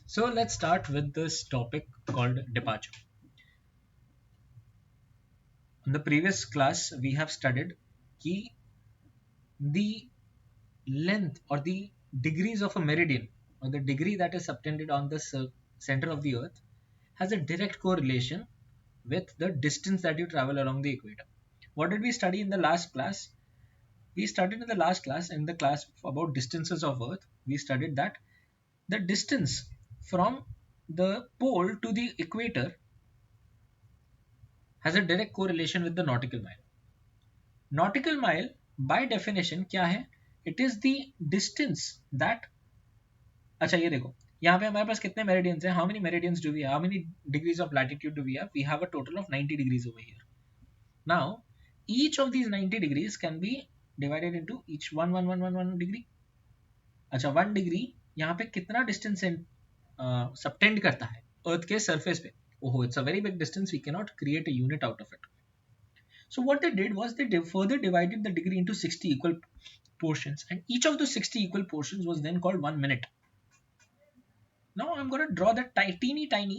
So let's start with this topic called departure. In the previous class, we have studied कि the length or the degrees of a meridian or the degree that is subtended on the center of the earth has a direct correlation with the distance that you travel along the equator. What did we study in the last class? We studied in the last class, in the class about distances of earth, we studied that the distance from the pole to the equator has a direct correlation with the nautical mile. Nautical mile by definition क्या है? It is the distance that, अच्छा ये देखो, यहाँ पे हमारे पास कितने meridians हैं? How many meridians do we have? How many degrees of latitude do we have? We have a total of 90 degrees over here. Now each of these 90 degrees can be divided into each one degree. अच्छा 1 degree यहाँ पे कितना distance subtend करता है अर्थ के surface पे? ओहो, it's a very big distance, we can not create a unit out of it. So what they did was they further divided the degree into 60 equal portions, and each of those 60 equal portions was then called 1 minute. Now I'm going to draw the teeny tiny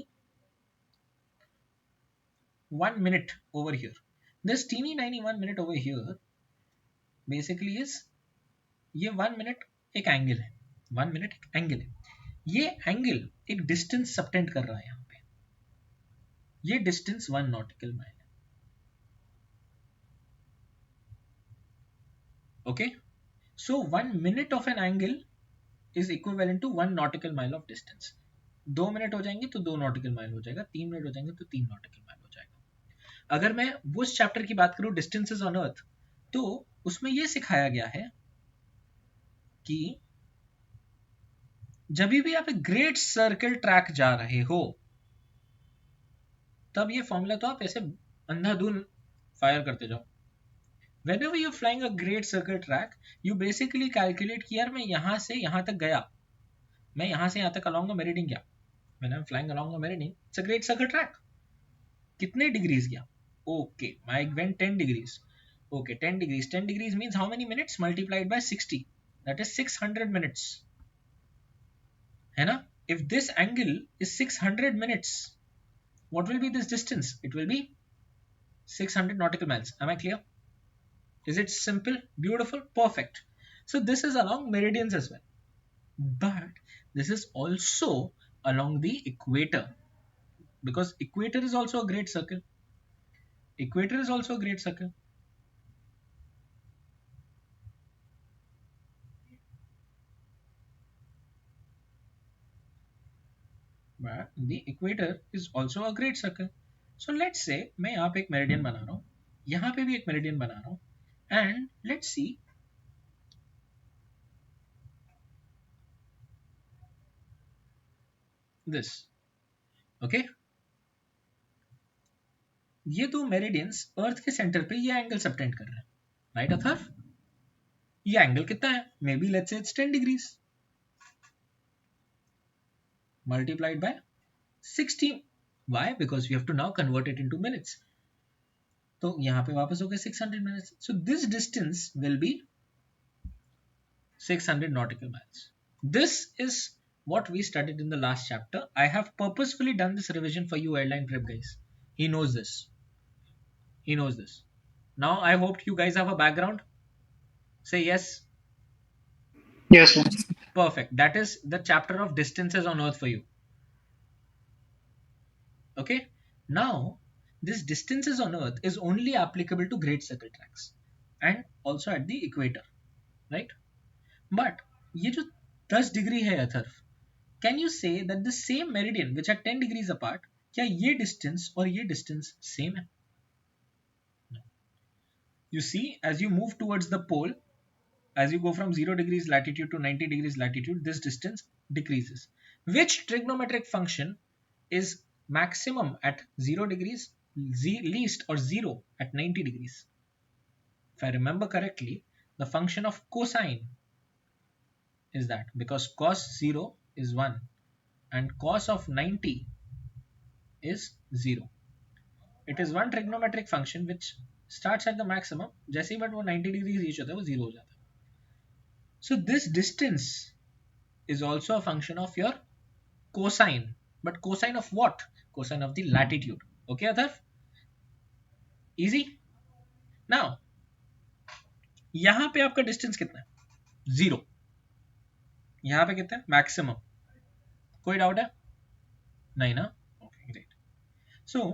1 minute over here. This teeny tiny 1 minute over here basically is, ये 1 minute एक angle है, 1 minute एक angle है. ये angle एक distance subtend कर रहा है यहाँ पे. ये डिस्टेंस 1 नॉटिकल माइल है. Okay, so 1 minute of an angle is equivalent to 1 nautical mile of distance. 2 minute हो जाएंगे तो 2 नॉटिकल माइल हो जाएगा, 3 मिनट हो जाएंगे तो 3 नॉटिकल माइल हो जाएगा. अगर मैं उस चैप्टर की बात करूं डिस्टेंसेस ऑन अर्थ, तो उसमें यह सिखाया गया है कि जब भी आप एक ग्रेट सर्कल ट्रैक जा रहे हो, तब ये फॉर्मूला तो आप ऐसे अंधाधुन फायर करते जाओ. Whenever you're flying a great circle track, you basically calculate कि यार मैं यहाँ से यहाँ तक गया, मैं यहाँ से यहाँ तक along a meridian गया. When I'm flying along a meridian, it's a great circle track. कितने डिग्रीज गया? Okay, I went 10 degrees. Okay, 10 degrees. 10 degrees means how many minutes multiplied by 60? That is 600 minutes. है ना? If this angle is 600 minutes, what will be this distance? It will be 600 nautical miles. Am I clear? Is it simple? Beautiful? Perfect. So this is along meridians as well. But this is also along the equator, because equator is also a great circle. Equator is also a great circle. But the equator is also a great circle. So let's say मैं यहाँ पे एक meridian बना रहा हूँ, यहाँ पे भी एक मेरिडियन बना रहा हूँ, and let's see this. Okay, ये दो मेरिडियंस अर्थ के सेंटर पे ये एंगल सबटेंड कर रहे हैं, राइट अथर्व? ये एंगल कितना है? May be let's say it's 10 degrees multiplied by 60. Why? Because we have to now convert it into minutes. तो यहाँ पे वापस हो गए 600 minutes. So this distance will be 600 nautical miles. This is what we studied in the last chapter. I have purposefully done this revision for you airline prep guys. He knows this. He knows this. Now I hope you guys have a background. Say yes. Yes, sir. Perfect. That is the chapter of distances on earth for you. Okay. Now this distances on earth is only applicable to great circle tracks and also at the equator, right? But ये जो 10 degree है Atharva, can you say that the same meridian which are 10 degrees apart, क्या ये distance और ये distance same है? No. You see, as you move towards the pole, as you go from 0 degrees latitude to 90 degrees latitude, this distance decreases. Which trigonometric function is maximum at 0 degrees, least or 0 at 90 degrees? If I remember correctly, the function of cosine is that, because cos 0 is 1 and cos of 90 is 0. It is one trigonometric function which starts at the maximum, जैसे ही but वो 90 degree reach होता है वो 0 हो जाता है. So this distance is also a function of your cosine, but cosine of what? Cosine of the latitude. Okay, Atharv? Easy. Now, यहां पे आपका डिस्टेंस कितना है? 0. यहां पे कितना है? मैक्सिमम. कोई डाउट है? नहीं ना? Okay, great. So,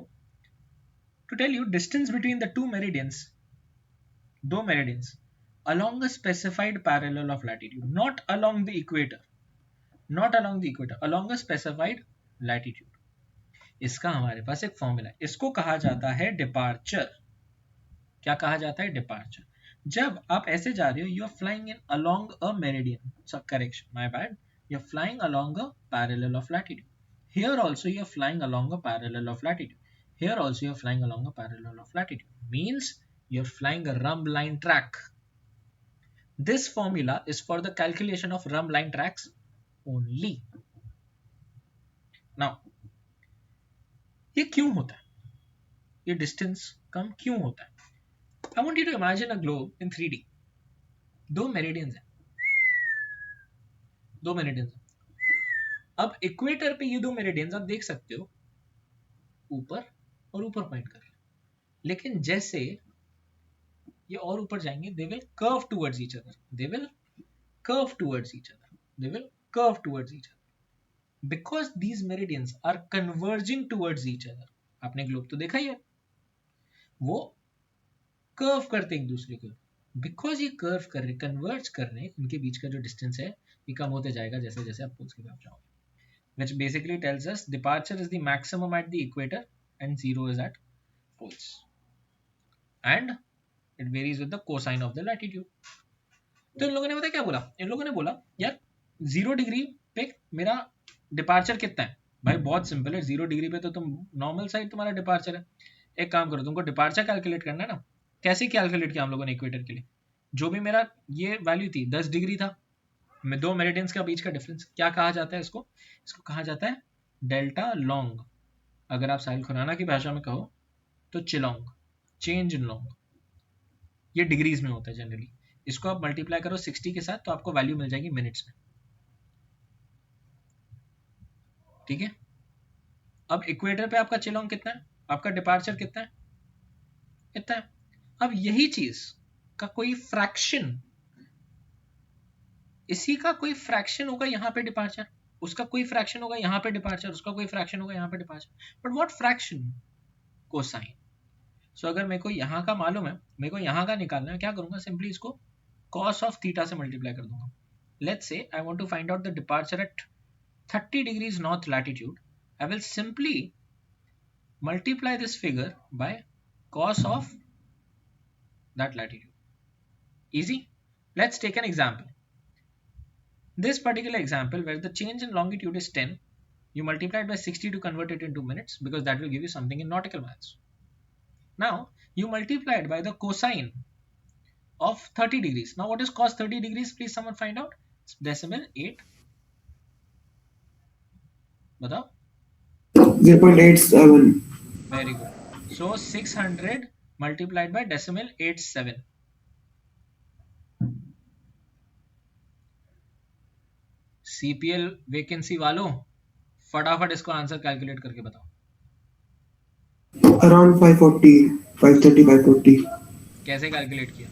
to tell you distance between the two meridians, दो meridians, along a specified parallel of latitude, not along the equator, not along the equator, along a specified latitude. इसका हमारे पास एक formula है, इसको कहा जाता है departure. क्या कहा जाता है? डिपार्चर. जब आप ऐसे जा रहे हो, you are flying in along a meridian. Correction, my bad. You are flying along a parallel of latitude. Here also you are flying along a parallel of latitude. Here also you are flying along a parallel of latitude. Means you are flying a rumb line track. This formula is for the calculation of rumb line tracks only. Now, ये क्यों होता है? ये distance कम क्यों होता है? I want you to imagine a globe in 3D. दो meridians है, दो मेरिडियंस है. अब इक्वेटर पे ये दो मेरिडियंस आप देख सकते हो, ऊपर और ऊपर पॉइंट कर रहे हैं. लेकिन जैसे ये और ऊपर जाएंगे, they will curve towards each other. They will curve towards each other. They will curve towards each other. Because these meridians are converging towards each other. आपने ग्लोब तो देखा ही है, वो कर्व करते एक दूसरे को. बिकॉज ये कर्व कर रहे, कन्वर्ज कर रहे, इनके बीच का जो डिस्टेंस है ये कम होते जाएगा जैसे जैसे आप पोल्स की तरफ जाओगे. Which basically tells us departure is the maximum at the equator and zero is at poles. And it varies with the cosine of the latitude. तो इन लोगों ने पता क्या बोला? इन लोगों ने बोला यार 0 डिग्री पे मेरा डिपार्चर कितना है? भाई बहुत सिंपल है, 0 डिग्री पे तो तुम नॉर्मल साइड तुम्हारा डिपार्चर है. एक काम करो, तुमको डिपार्चर कैलकुलेट करना है ना. कैसे कैलकुलेट किया हम लोगों ने इक्वेटर के लिए? जो भी मेरा ये वैल्यू थी 10 डिग्री था, में दो मेरिडियंस का बीच का डिफरेंस क्या कहा जाता है? इसको इसको कहा जाता है डेल्टा लॉन्ग. अगर आप साहिल खुराना की भाषा में कहो तो चिलोंग, चेंज इन लॉन्ग. ये डिग्रीज में होता है जनरली. इसको आप मल्टीप्लाई करो 60 के साथ तो आपको वैल्यू मिल जाएगी मिनट्स में. ठीक है. अब इक्वेटर पे आपका चिलोंग कितना है? आपका डिपार्चर कितना है? इतना है. अब यही चीज का कोई फ्रैक्शन, इसी का कोई फ्रैक्शन होगा यहाँ पे डिपार्चर, उसका कोई फ्रैक्शन होगा यहाँ पे डिपार्चर, उसका कोई फ्रैक्शन होगा यहाँ पे departure. But what fraction? Cosine. So अगर मेरे को यहाँ का मालूम है, मेरे को यहाँ का निकालना है, क्या करूंगा? सिंपली इसको cos ऑफ थीटा से मल्टीप्लाई कर दूंगा. Let's say I want to find out the departure at 30 degrees north latitude. I will simply multiply this figure by cos of that latitude. Easy. Let's take an example. This particular example where the change in longitude is 10, you multiply it by 60 to convert it into minutes because that will give you something in nautical miles. Now you multiply it by the cosine of 30 degrees. Now what is cos 30 degrees? Please someone find out. It's decimal 8. बताओ. 0.87. Very good. So 600 multiplied by decimal 87. CPL vacancy वालों फटाफट इसको answer calculate करके बताओ. Around 540, 530, 540. कैसे calculate किया?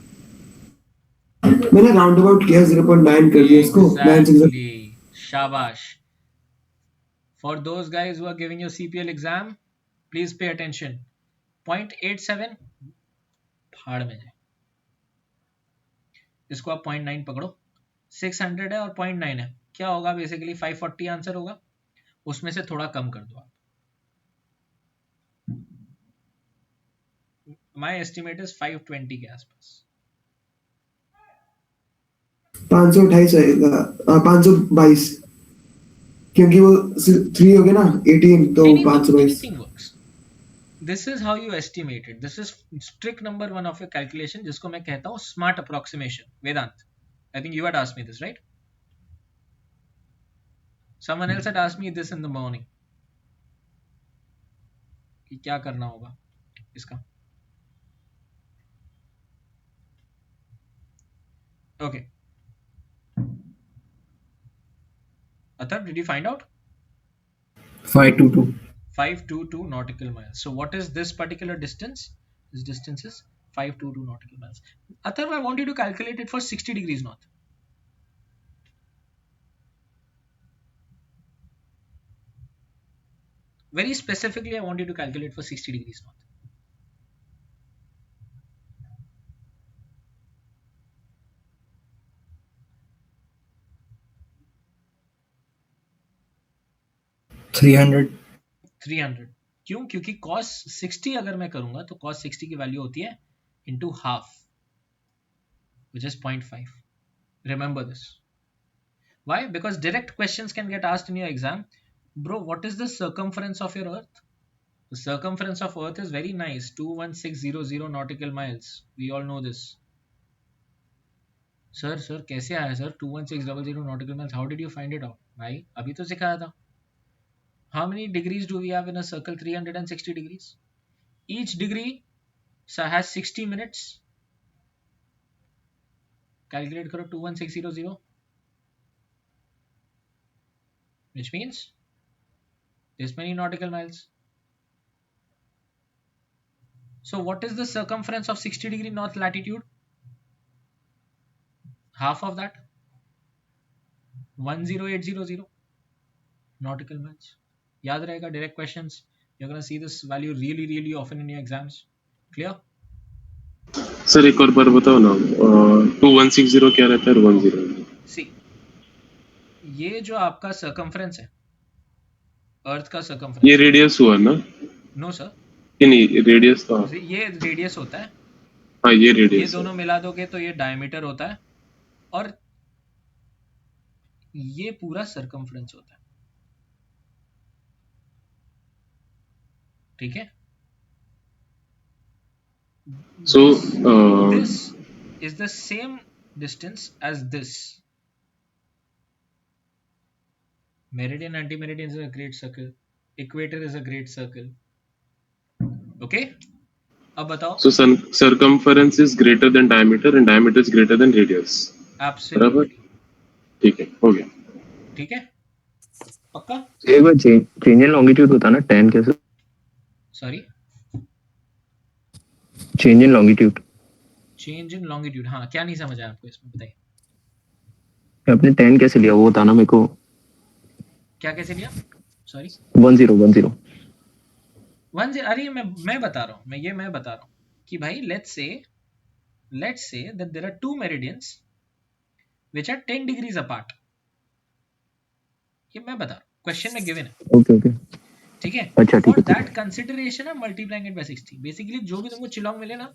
मैंने round about किया, 0.9 कर दिया इसको. 9 एग्जैक्टली. शाबाश. For those guys who are giving your CPL exam, please pay attention. 0.87 फाड़ में जाए. इसको आप 0.9 पकड़ो. 600 है और 0.9 है, क्या होगा? बेसिकली 540 आंसर होगा. उसमें से थोड़ा कम कर दो आप. माय एस्टिमेट इज 520 के आसपास. 528 आएगा. 522, क्योंकि वो 3 हो गया ना, 18 तो 522. Anything works. This is how you estimate it. This is trick number 1 of your calculation, जिसको मैं कहता हूँ smart approximation. Vedant, I think you had asked me this, right? Someone else had asked me this in the morning. कि क्या करना होगा इसका. Okay. Athar, did you find out? 522. 522 nautical miles. So what is this particular distance? This distance is 522 nautical miles. Atharv, I want you to calculate it for 60 degrees north. Very specifically, I want you to calculate for 60 degrees north. 300. 300. क्यों? क्योंकि cos 60 अगर मैं करूंगा तो cos 60 की value होती है into half, which is 0.5. Remember this. Why? Because direct questions can get asked in your exam. Bro, what is the circumference of your earth? The circumference of earth is very nice, 21600 nautical miles. We all know this. Sir कैसे आया sir 21600 nautical miles? How did you find it out? भाई अभी तो सिखाया था. How many degrees do we have in a circle? 360 degrees. Each degree has 60 minutes. Calculate करो 21600, which means this many nautical miles. So what is the circumference of 60-degree north latitude? Half of that, 10800 nautical miles. याद रहेगा, direct questions. You're gonna see this value really often in your exams. Clear? Sir एक और बार बताओ ना, 2160 क्या रहता है और 10? See, ये जो आपका circumference है, अर्थ का ये circumference. रेडियस हुआ ना? No sir, ये नहीं, रेडियस था. ये रेडियस होता है. हाँ ये ये रेडियस है. दोनों मिला दोगे तो ये डायमीटर होता है, और ये पूरा सर्कमफ्रेंस होता है. ठीक है. So This is the same distance as this. Meridian, anti-meridian is a great circle. Equator is a great circle. Okay. अब बताओ. so circumference is greater than diameter and diameter is greater than radius. बराबर. Absolutely. ठीक है, हो गया. ठीक है, पक्का. एक बार चेंज इन लॉन्गिट्यूड होता ना, tan कैसे? Sorry, change in longitude. Change in longitude. हाँ, क्या नहीं समझा आपको इसमें, बताइए. आपने tan कैसे लिया वो बताना मेरे को. क्या कैसे लिया? सॉरी. 1010. अरे मैं बता रहा हूँ, मैं बता रहा हूँ कि भाई let's say that there are two meridians which are 10 degrees apart. ये मैं बता रहा हूँ, क्वेश्चन में गिवन है. ओके. ठीक है. अच्छा, ठीक फॉर है. दैट कंसिडरेशन है मल्टीप्लाइंग इट बाय 60. बेसिकली जो भी तुमको चिलोंग मिले ना,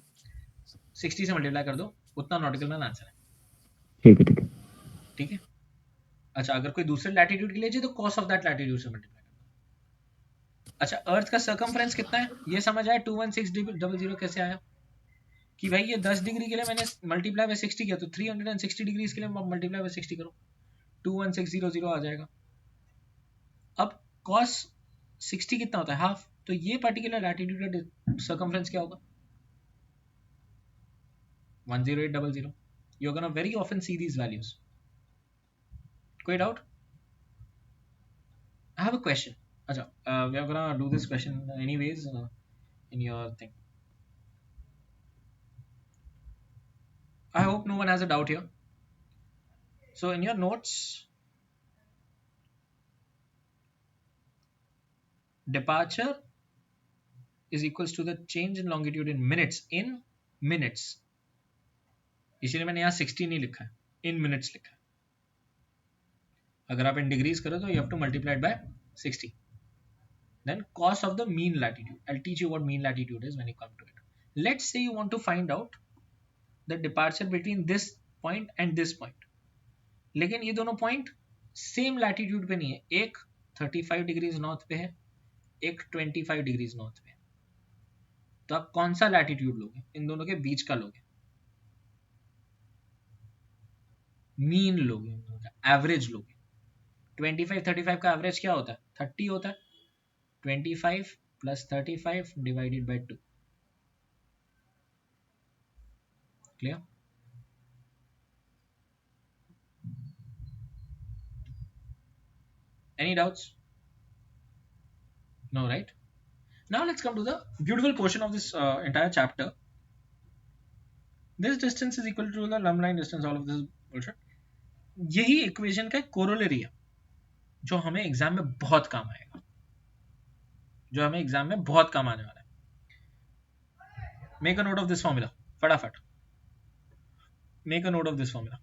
60 से मल्टीप्लाई कर दो, उतना नॉटिकल माइल आंसर है. ठीक है. ठीक है. अच्छा, अगर कोई दूसरे लैटिट्यूड के लिए चाहिए तो कॉस ऑफ दैट लैटिट्यूड से मल्टीप्लाई कर दो. अच्छा, अर्थ का सर्कमफ्रेंस कितना है ये समझ आया. 21600 कैसे आया कि भाई ये 10 डिग्री के लिए मैंने मल्टीप्लाई बाय 60 किया, तो 360 डिग्रीज के लिए मल्टीप्लाई बाय 60 करो, 21600 आ जाएगा. अब cos 60 कितना होता है? हाफ. तो ये पर्टिकुलर लैटिट्यूड का सर्कमफ्रेंस क्या होगा? 10800. You're gonna very often see these values. कोई doubt? I have a question. अच्छा, we are gonna do this question anyways in your thing. I hope no one has a doubt here. So in your notes, departure is equals to the change in longitude in minutes. In minutes. इसलिए मैंने यहाँ 60 नहीं लिखा है, in minutes लिखा है. अगर आप in degrees करो तो you have to multiply it by 60. Then cos of the mean latitude. I'll teach you what mean latitude is when you come to it. Let's say you want to find out the departure between this point and this point. लेकिन ये दोनों point same latitude पे नहीं है. एक 35 degrees north पे है, एक 25 डिग्रीज नॉर्थ पे है. तो आप कौन सा लैटिट्यूड लोगे? इन दोनों के बीच का लोगे, मीन लोगे, इन दोनों का एवरेज लोगे. 25 35 का एवरेज क्या होता है? 30 होता है. 25 plus 35 divided by 2. Clear? Any doubts? No, right? Now let's come to the beautiful portion of this entire chapter. This distance is equal to the lump line distance. All of this bullshit. यही equation का corollary है जो हमें exam में बहुत काम आएगा, जो हमें एग्जाम में बहुत काम आने वाला है. Make a note of this formula, फटाफट make a note of this formula.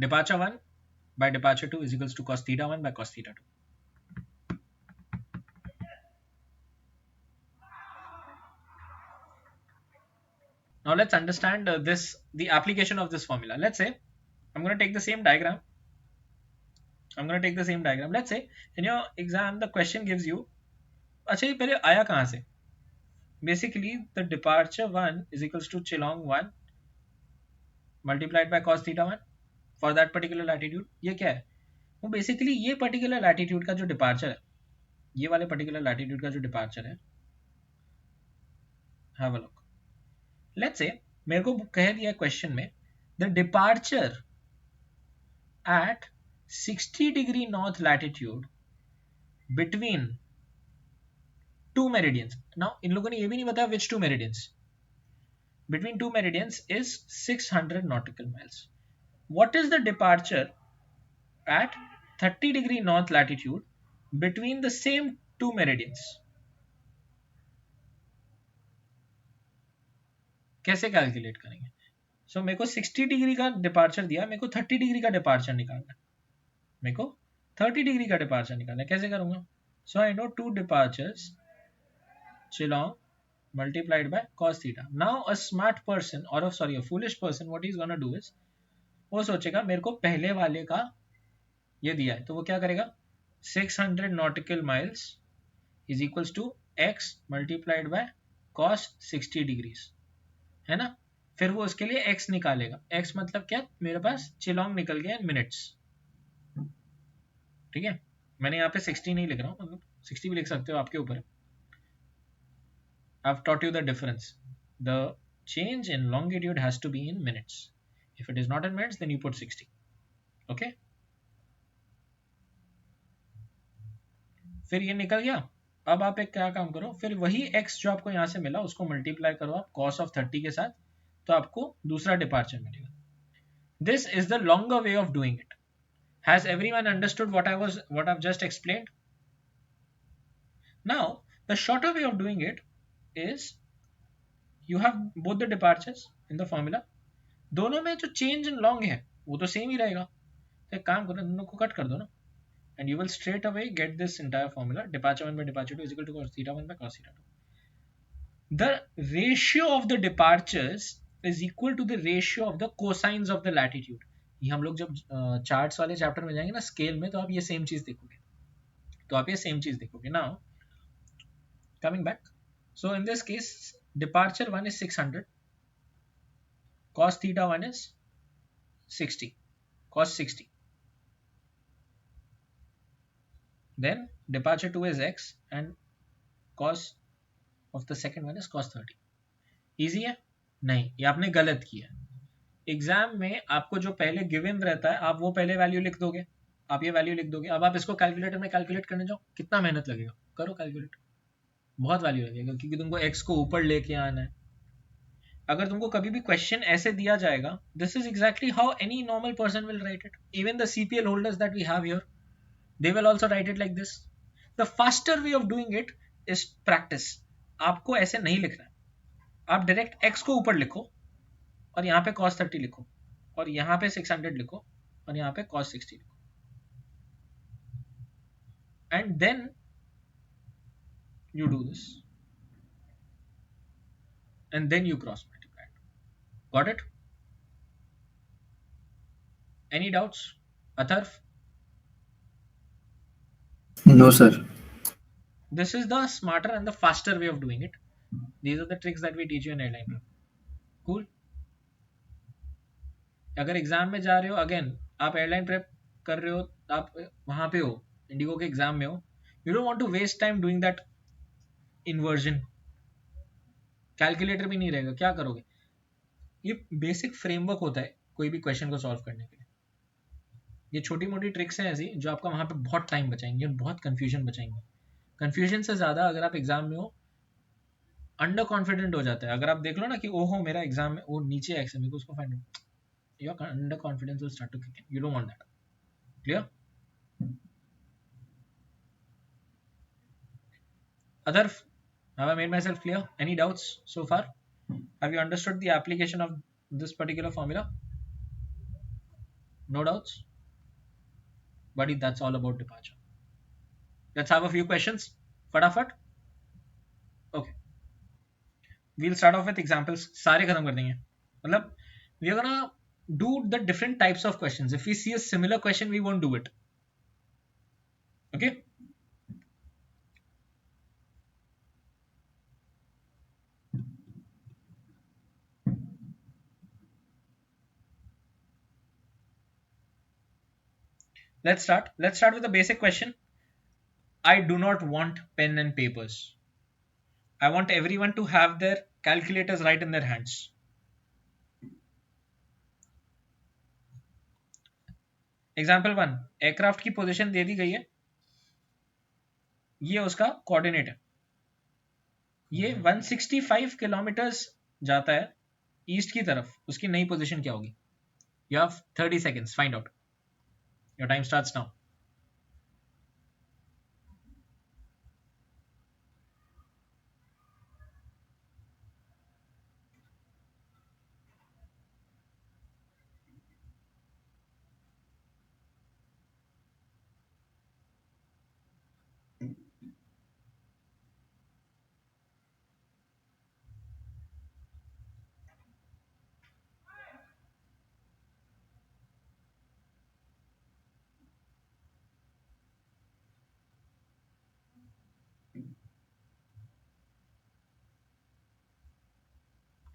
Departure 1 by departure 2 is equals to cos theta 1 by cos theta 2. Now let's understand the application of this formula. Let's say I'm going to take the same diagram. Let's say in your exam the question gives you, अच्छा ये पहले आया कहाँ से? Basically the departure 1 is equals to Chilong 1 multiplied by cos theta 1 for that particular latitude. ये क्या है? वो बेसिकली ये पर्टिकुलर लैटिट्यूड का जो डिपार्चर है, ये वाले पर्टिकुलर लैटिट्यूड का जो डिपार्चर है, have a look. Let's say मेरे को कह दिया क्वेश्चन में the departure at 60 degree north latitude between two meridians. Now इन लोगों ने ये भी नहीं बताया which two meridians. Between two meridians is 600 nautical miles. What is the departure at 30 degree north latitude between the same two meridians? कैसे calculate करेंगे? सो मेरे को 60 डिग्री का डिपार्चर दिया, मेरे को 30 डिग्री का डिपार्चर निकालना है, मेरे को 30 डिग्री का डिपार्चर निकालना है. कैसे करूंगा? So I know two departures Chilong multiplied by cos theta. Now a smart person or a foolish person, what he's gonna do is वो सोचेगा मेरे को पहले वाले का ये दिया है, तो वो क्या करेगा? 600 nautical miles is equals to x multiplied by cos 60 degrees, है ना? फिर वो उसके लिए x निकालेगा. x मतलब क्या? मेरे पास चिलोंग निकल गया इन मिनट्स. ठीक है, मैंने यहाँ पे 60 नहीं लिख रहा हूँ, मतलब 60 भी लिख सकते हो, आपके ऊपर है. I've taught you the difference. The change in longitude has to be in minutes. If it is not in minutes, then you put 60. Okay? फिर ये निकल गया. अब आप एक क्या काम करो, फिर वही x जो आपको यहाँ से मिला उसको मल्टीप्लाई करो आप cos of 30 के साथ, तो आपको दूसरा डिपार्चर मिलेगा. This is the longer way of doing it. Has everyone understood what I've just explained? Now, the shorter way of doing it is you have both the departures in the formula. दोनों में जो change in long है वो तो same ही रहेगा. तो एक काम करो, दोनों को कट कर दो ना, and you will straight away get this entire formula. Departure 1 by departure 2 is equal to cos theta 1 by cos theta 2. The ratio of the departures is equal to the ratio of the cosines of the latitude. ये हम लोग जब charts वाले chapter में जाएंगे ना scale में, तो आप ये सेम चीज देखोगे. Now coming back, so in this case departure 1 is 600, cos theta 1 is 60, cos 60. Then departure 2 is x and cos of the second one is cos 30. Easy है? नहीं, ये आपने गलत किया. एग्जाम में आपको जो पहले गिवन रहता है आप वो पहले वैल्यू लिख दोगे, आप ये वैल्यू लिख दोगे. अब आप इसको कैलकुलेटर में कैलकुलेट करने जाओ, कितना मेहनत लगेगा? करो कैलकुलेट, बहुत वैल्यू लगेगा, क्योंकि तुमको x को ऊपर लेके आना है. अगर तुमको कभी भी क्वेश्चन ऐसे दिया जाएगा, this is exactly how any normal person will write it. Even the CPL holders that we have here, they will also write it like this. The faster way of doing it is practice. आपको ऐसे नहीं लिखना है, आप direct x को ऊपर लिखो और यहाँ पे cos 30 लिखो और यहाँ पे 600 लिखो और यहाँ पे cos 60 लिखो, and then you do this and then you cross multiply it. Got it? Any doubts? Atharv? No, sir. This is the smarter and the faster way of doing it. These are the tricks that we teach you in airline prep. Cool. अगर exam में जा रहे हो, again आप airline prep कर रहे हो, आप वहां पे हो, इंडिगो के एग्जाम में हो, you don't want to waste time doing that inversion. Calculator भी नहीं रहेगा, क्या करोगे? ये बेसिक फ्रेमवर्क होता है कोई भी क्वेश्चन को सॉल्व करने के लिए। ये छोटी मोटी ट्रिक्स हैं ऐसी जो आपका वहां पे बहुत टाइम बचाएंगे और बहुत कंफ्यूजन बचाएंगे। कंफ्यूजन से ज्यादा अगर आप एग्जाम में हो, अंडर कॉन्फिडेंट हो जाता है। अगर आप देख लो ना कि ओहो मेरा एग्जाम में वो नीचे एक्स है, मेरे को उसको find out, your under confidence will start to kick in, you don't want that. Clear? Other, have I made myself clear? Any doubts so far? Have you understood the application of this particular formula? No doubts? Buddy, that's all about departure. Let's have a few questions. Fatafat. Okay. We'll start off with examples. सारे खत्म कर देंगे. मतलब we are gonna do the different types of questions. If we see a similar question, we won't do it. Okay. Let's start. Let's start with a basic question. I do not want pen and papers. I want everyone to have their calculators right in their hands. Example 1, aircraft की position दे दी गई है, ये उसका coordinate है, ये 165 kilometres जाता है east की तरफ, उसकी नई पोजीशन क्या होगी? You have 30 seconds, find out. Your time starts now.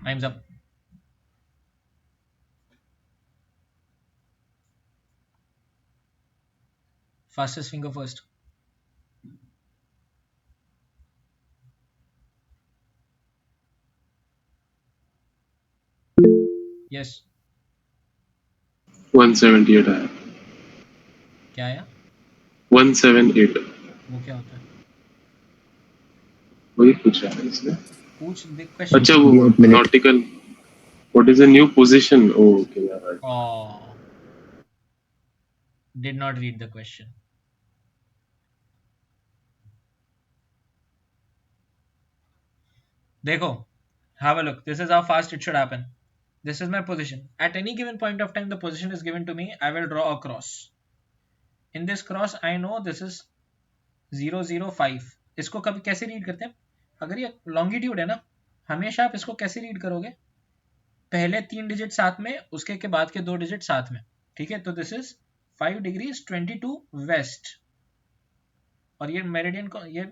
Times up. Fastest finger first. Yes. 178 आया। क्या आया? 178। वो क्या होता है? वही पूछ रहा है इसने। पूछ दे क्वेश्चन। अच्छा वो nautical, what is the new position? Okay यार, did not read the question. देखो, have a look. This is how fast it should happen. This is my position. At any given point of time, the position is given to me. I will draw a cross. In this cross, I know this is 005. इसको कभी कैसे read करते हैं? अगर ये longitude है ना, हमेशा आप इसको कैसे रीड करोगे? पहले 3 डिजिट साथ में, उसके के बाद के 2 डिजिट साथ में। ठीक है, तो दिस इज 5 डिग्रीज 22 वेस्ट, और ये मेरिडियन ये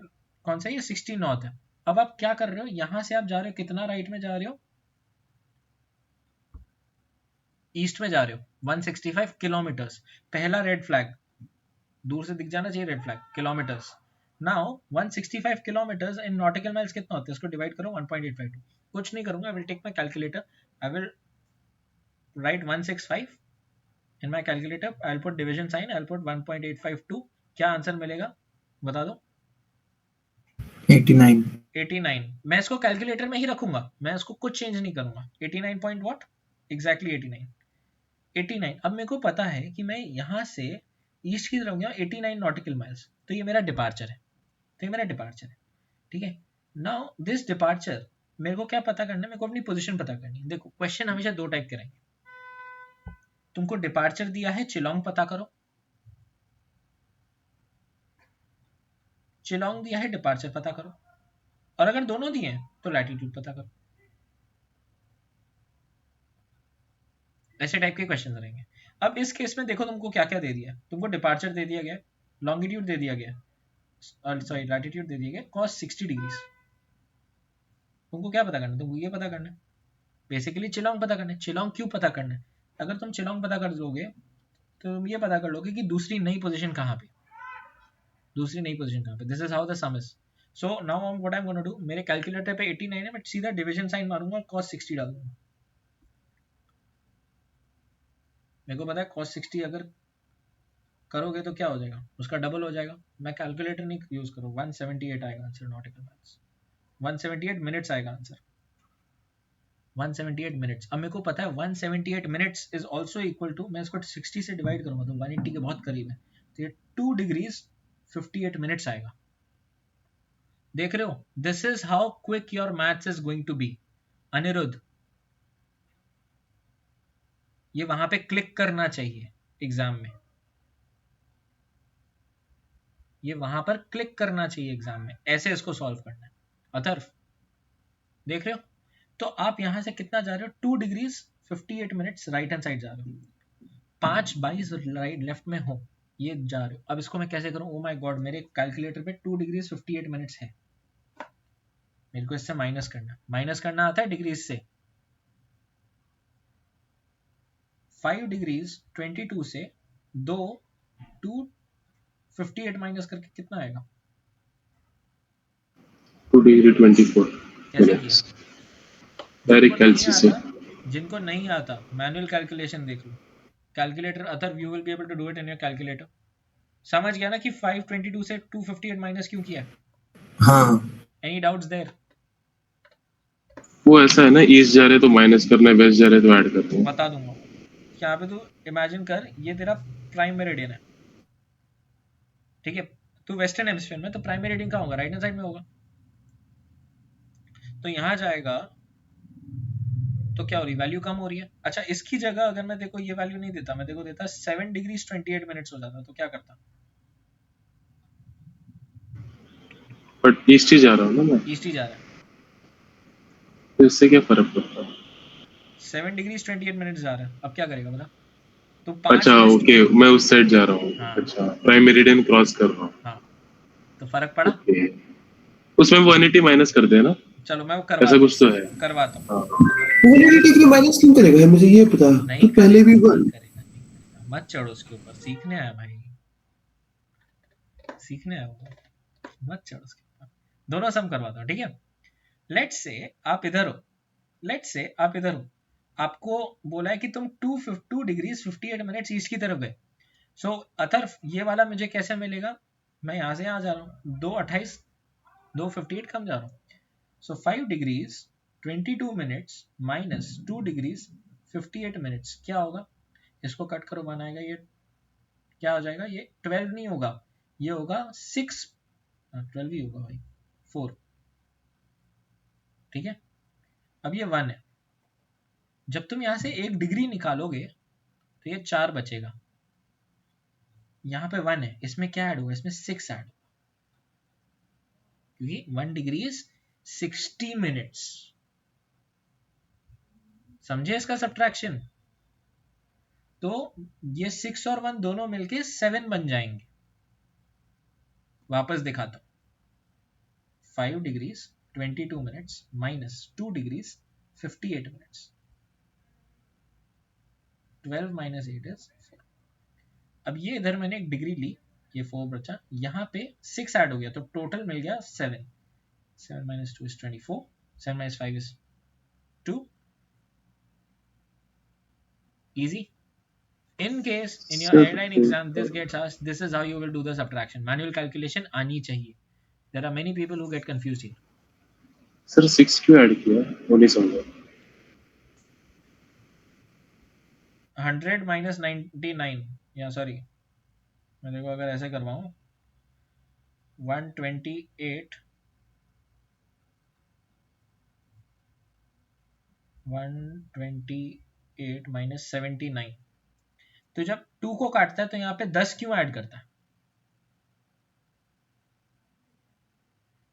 कौन सा है? ये 16 नॉर्थ है। अब आप क्या कर रहे हो? यहां से आप जा रहे हो, कितना राइट में जा रहे हो? ईस्ट में जा रहे हो, 165 किलोमीटर्स। पहला रेड फ्लैग, दूर से दिख जाना चाहिए red flag, kilometres. Now 165 kilometres in nautical miles कितना होता है? इसको डिवाइड करो 1.852। कुछ नहीं करूंगा, I will take my calculator, I will write 165 in my calculator, I will put division sign, I will put 1.852। क्या आंसर मिलेगा बता दो? 89। मैं इसको कैलकुलेटर में ही रखूंगा, मैं इसको कुछ चेंज नहीं करूंगा। 89 पॉइंट व्हाट? एग्जैक्टली 89। अब मेरे को पता है कि मैं यहां से ईस्ट की तरफ गया 89 नॉटिकल माइल्स, तो ये मेरा डिपार्चर है। ठीक है। नाउ दिस डिपार्चर मेरे को क्या पता करना है? मेरे को अपनी पोजीशन पता करनी है। देखो, क्वेश्चन हमेशा 2 टाइप के रहेंगे। तुमको डिपार्चर दिया है, चिलोंग पता करो। चिलोंग दिया है, डिपार्चर पता करो। और अगर दोनों दिए हैं तो लैटिट्यूड पता करो। ऐसे टाइप के क्वेश्चन रहेंगे। अब इस केस में देखो, तुमको क्या क्या दे दिया है? तुमको डिपार्चर दे दिया गया, लॉन्गिट्यूड दे दिया गया, सॉरी लैटिट्यूड दे दिया गया, cos 60 डिग्रीज। तुमको क्या पता करना है? तुमको ये पता करना है, बेसिकली चिलोंग पता करना है। चिलोंग क्यों पता करना है? अगर तुम चिलोंग पता कर दोगे तो तुम ये पता कर लोगे कि दूसरी नई पोजीशन कहाँ पे, this is how the some is. So now what I am gonna do, मेरे कैलकुलेटर पे 89 है, मैं सीधा डिवीजन साइन मारूंगा, cos 60 डाल दूंगा। मेरे को पता है cos 60 अगर करोगे तो क्या हो जाएगा, उसका डबल हो जाएगा। मैं कैलकुलेटर नहीं यूज करूँ, 178 आएगा answer, not equal maths 178 minutes आएगा आंसर, 178 मिनट्स। अब मेरे को पता है 178 minutes is also equal to, मैं इसको 60 से डिवाइड करूंगा तो 180 के बहुत करीब है, तो ये 2 डिग्रीज 58 मिनट्स आएगा। देख रहे हो, this is how quick your maths is going to be. Anirudh, ये वहां पे क्लिक करना चाहिए एग्जाम में, ये वहां पर क्लिक करना चाहिए एग्जाम में, ऐसे इसको सॉल्व करना है। अथर्व देख रहे हो, तो आप यहां से कितना जा रहे हो, 2 degrees 58 minutes right hand side जा रहे हो, 5/22 राइट लेफ्ट में हो, ये जा रहे हो। अब इसको मैं कैसे करूं, ओ माय गॉड, मेरे कैलकुलेटर पे 2 डिग्रीज 58 मिनट्स है, मेरे को इससे माइनस करना आता है डिग्रीज से। 5 डिग्रीज 22 से 258 माइनस करके कितना आएगा, 2 डिग्री 24 कैसे मिनट्स किया? डायरेक्ट जिनको नहीं कैलसी से। आता, जिनको नहीं आता मैनुअल कैलकुलेशन देख लो, calculator other you will be able to do it in your calculator. समझ गया ना कि 522 से 258 माइनस क्यों किया? हाँ एनी डाउट्स देयर? वो ऐसा है ना, ईस्ट जा रहे तो माइनस करना है, वेस्ट जा रहे तो ऐड करना है। बता दूंगा। यहाँ पे तू इमेजिन कर, ये तेरा प्राइम मेरिडियन है, ठीक है, तो वेस्टर्न हेमिस्फीयर में, तो प्राइम मेरिडियन कहाँ होगा, राइट हैंड साइड में होगा, तो यहाँ जाएगा तो क्या हो रही है, वैल्यू कम हो रही है। अच्छा, इसकी जगह अगर मैं देखो ये वैल्यू नहीं देता, मैं देखो देता 7 डिग्रीज 28 मिनट्स हो जाता, तो क्या करता, बट ईस्ट ही जा रहा हूँ ना मैं, ईस्ट ही जा रहा है, तो इससे क्या फर्क पड़ता है? 7 डिग्रीज 28 मिनट्स जा रहा है, अब क्या करेगा बता, तो 5 अच्छा प्लस 2, ओके, मैं उस साइड जा रहा हूँ। हाँ अच्छा, प्राइम मेरिडियन क्रॉस कर रहा हूँ। हाँ, तो फर्क पड़ा। ओके, उसमें 180 माइनस करते हैं ना, चलो मैं वो ऐसा करवाता कुछ तो है। हूँ, करवाता हूँ, हाँ। वैलिडिटी के लिए माइनस क्यों करेगा, मुझे ये पता। नहीं तो पहले करेगा, भी नहीं करेगा, नहीं करेगा, मत चढ़ो उसके ऊपर, सीखने आया भाई, सीखने आया वो, मत चढ़ो उसके ऊपर। दोनों सम करवाता हूँ, ठीक है। लेट्स से आप इधर हो, लेट्स से आप इधर हो, आपको बोला है कि तुम 2 डिग्रीज 58 मिनट्स ईस्ट की तरफ गए। सो अथर ये वाला मुझे कैसे मिलेगा, मैं यहाँ से यहाँ जा रहा हूँ, 2:28 2:58 कम जा रहा हूँ, सो 5 degrees 22 minutes minus 2 degrees 58 minutes क्या होगा, इसको कट करो, बनाएगा ये क्या हो जाएगा, ये 12 नहीं होगा, ये होगा 6, 12 ही होगा भाई, 4, ठीक है। अब ये 1 है, जब तुम यहां से 1 डिग्री निकालोगे तो ये 4 बचेगा, यहाँ पे 1 है, इसमें क्या ऐड होगा, इसमें 6 ऐड होगा, क्योंकि 1 डिग्री इज 60 मिनट्स। समझे इसका सब्ट्रैक्शन, तो ये 6 और 1 दोनों मिलके 7 बन जाएंगे। वापस दिखाता हूं, 5 degrees 22 minutes minus 2 degrees 58 minutes, 12 minus 8 is 4। अब ये इधर मैंने एक डिग्री ली, ये 4 बचा, यहाँ पे 6 ऐड हो गया, तो टोटल मिल गया 7, 7 minus 2 is 24, 7 minus 5 is 2, easy. In case in your airline exam this gets asked, this is how you will do the subtraction, manual calculation आनी चाहिए, there are many people who get confused here. Sir 6 क्यों add किया, वो नहीं समझा। 100 minus 99, या sorry, मैं देखो अगर ऐसे करवाऊं, 128 minus 79, तो जब 2 को काटता है तो यहाँ पे 10 क्यों ऐड करता है,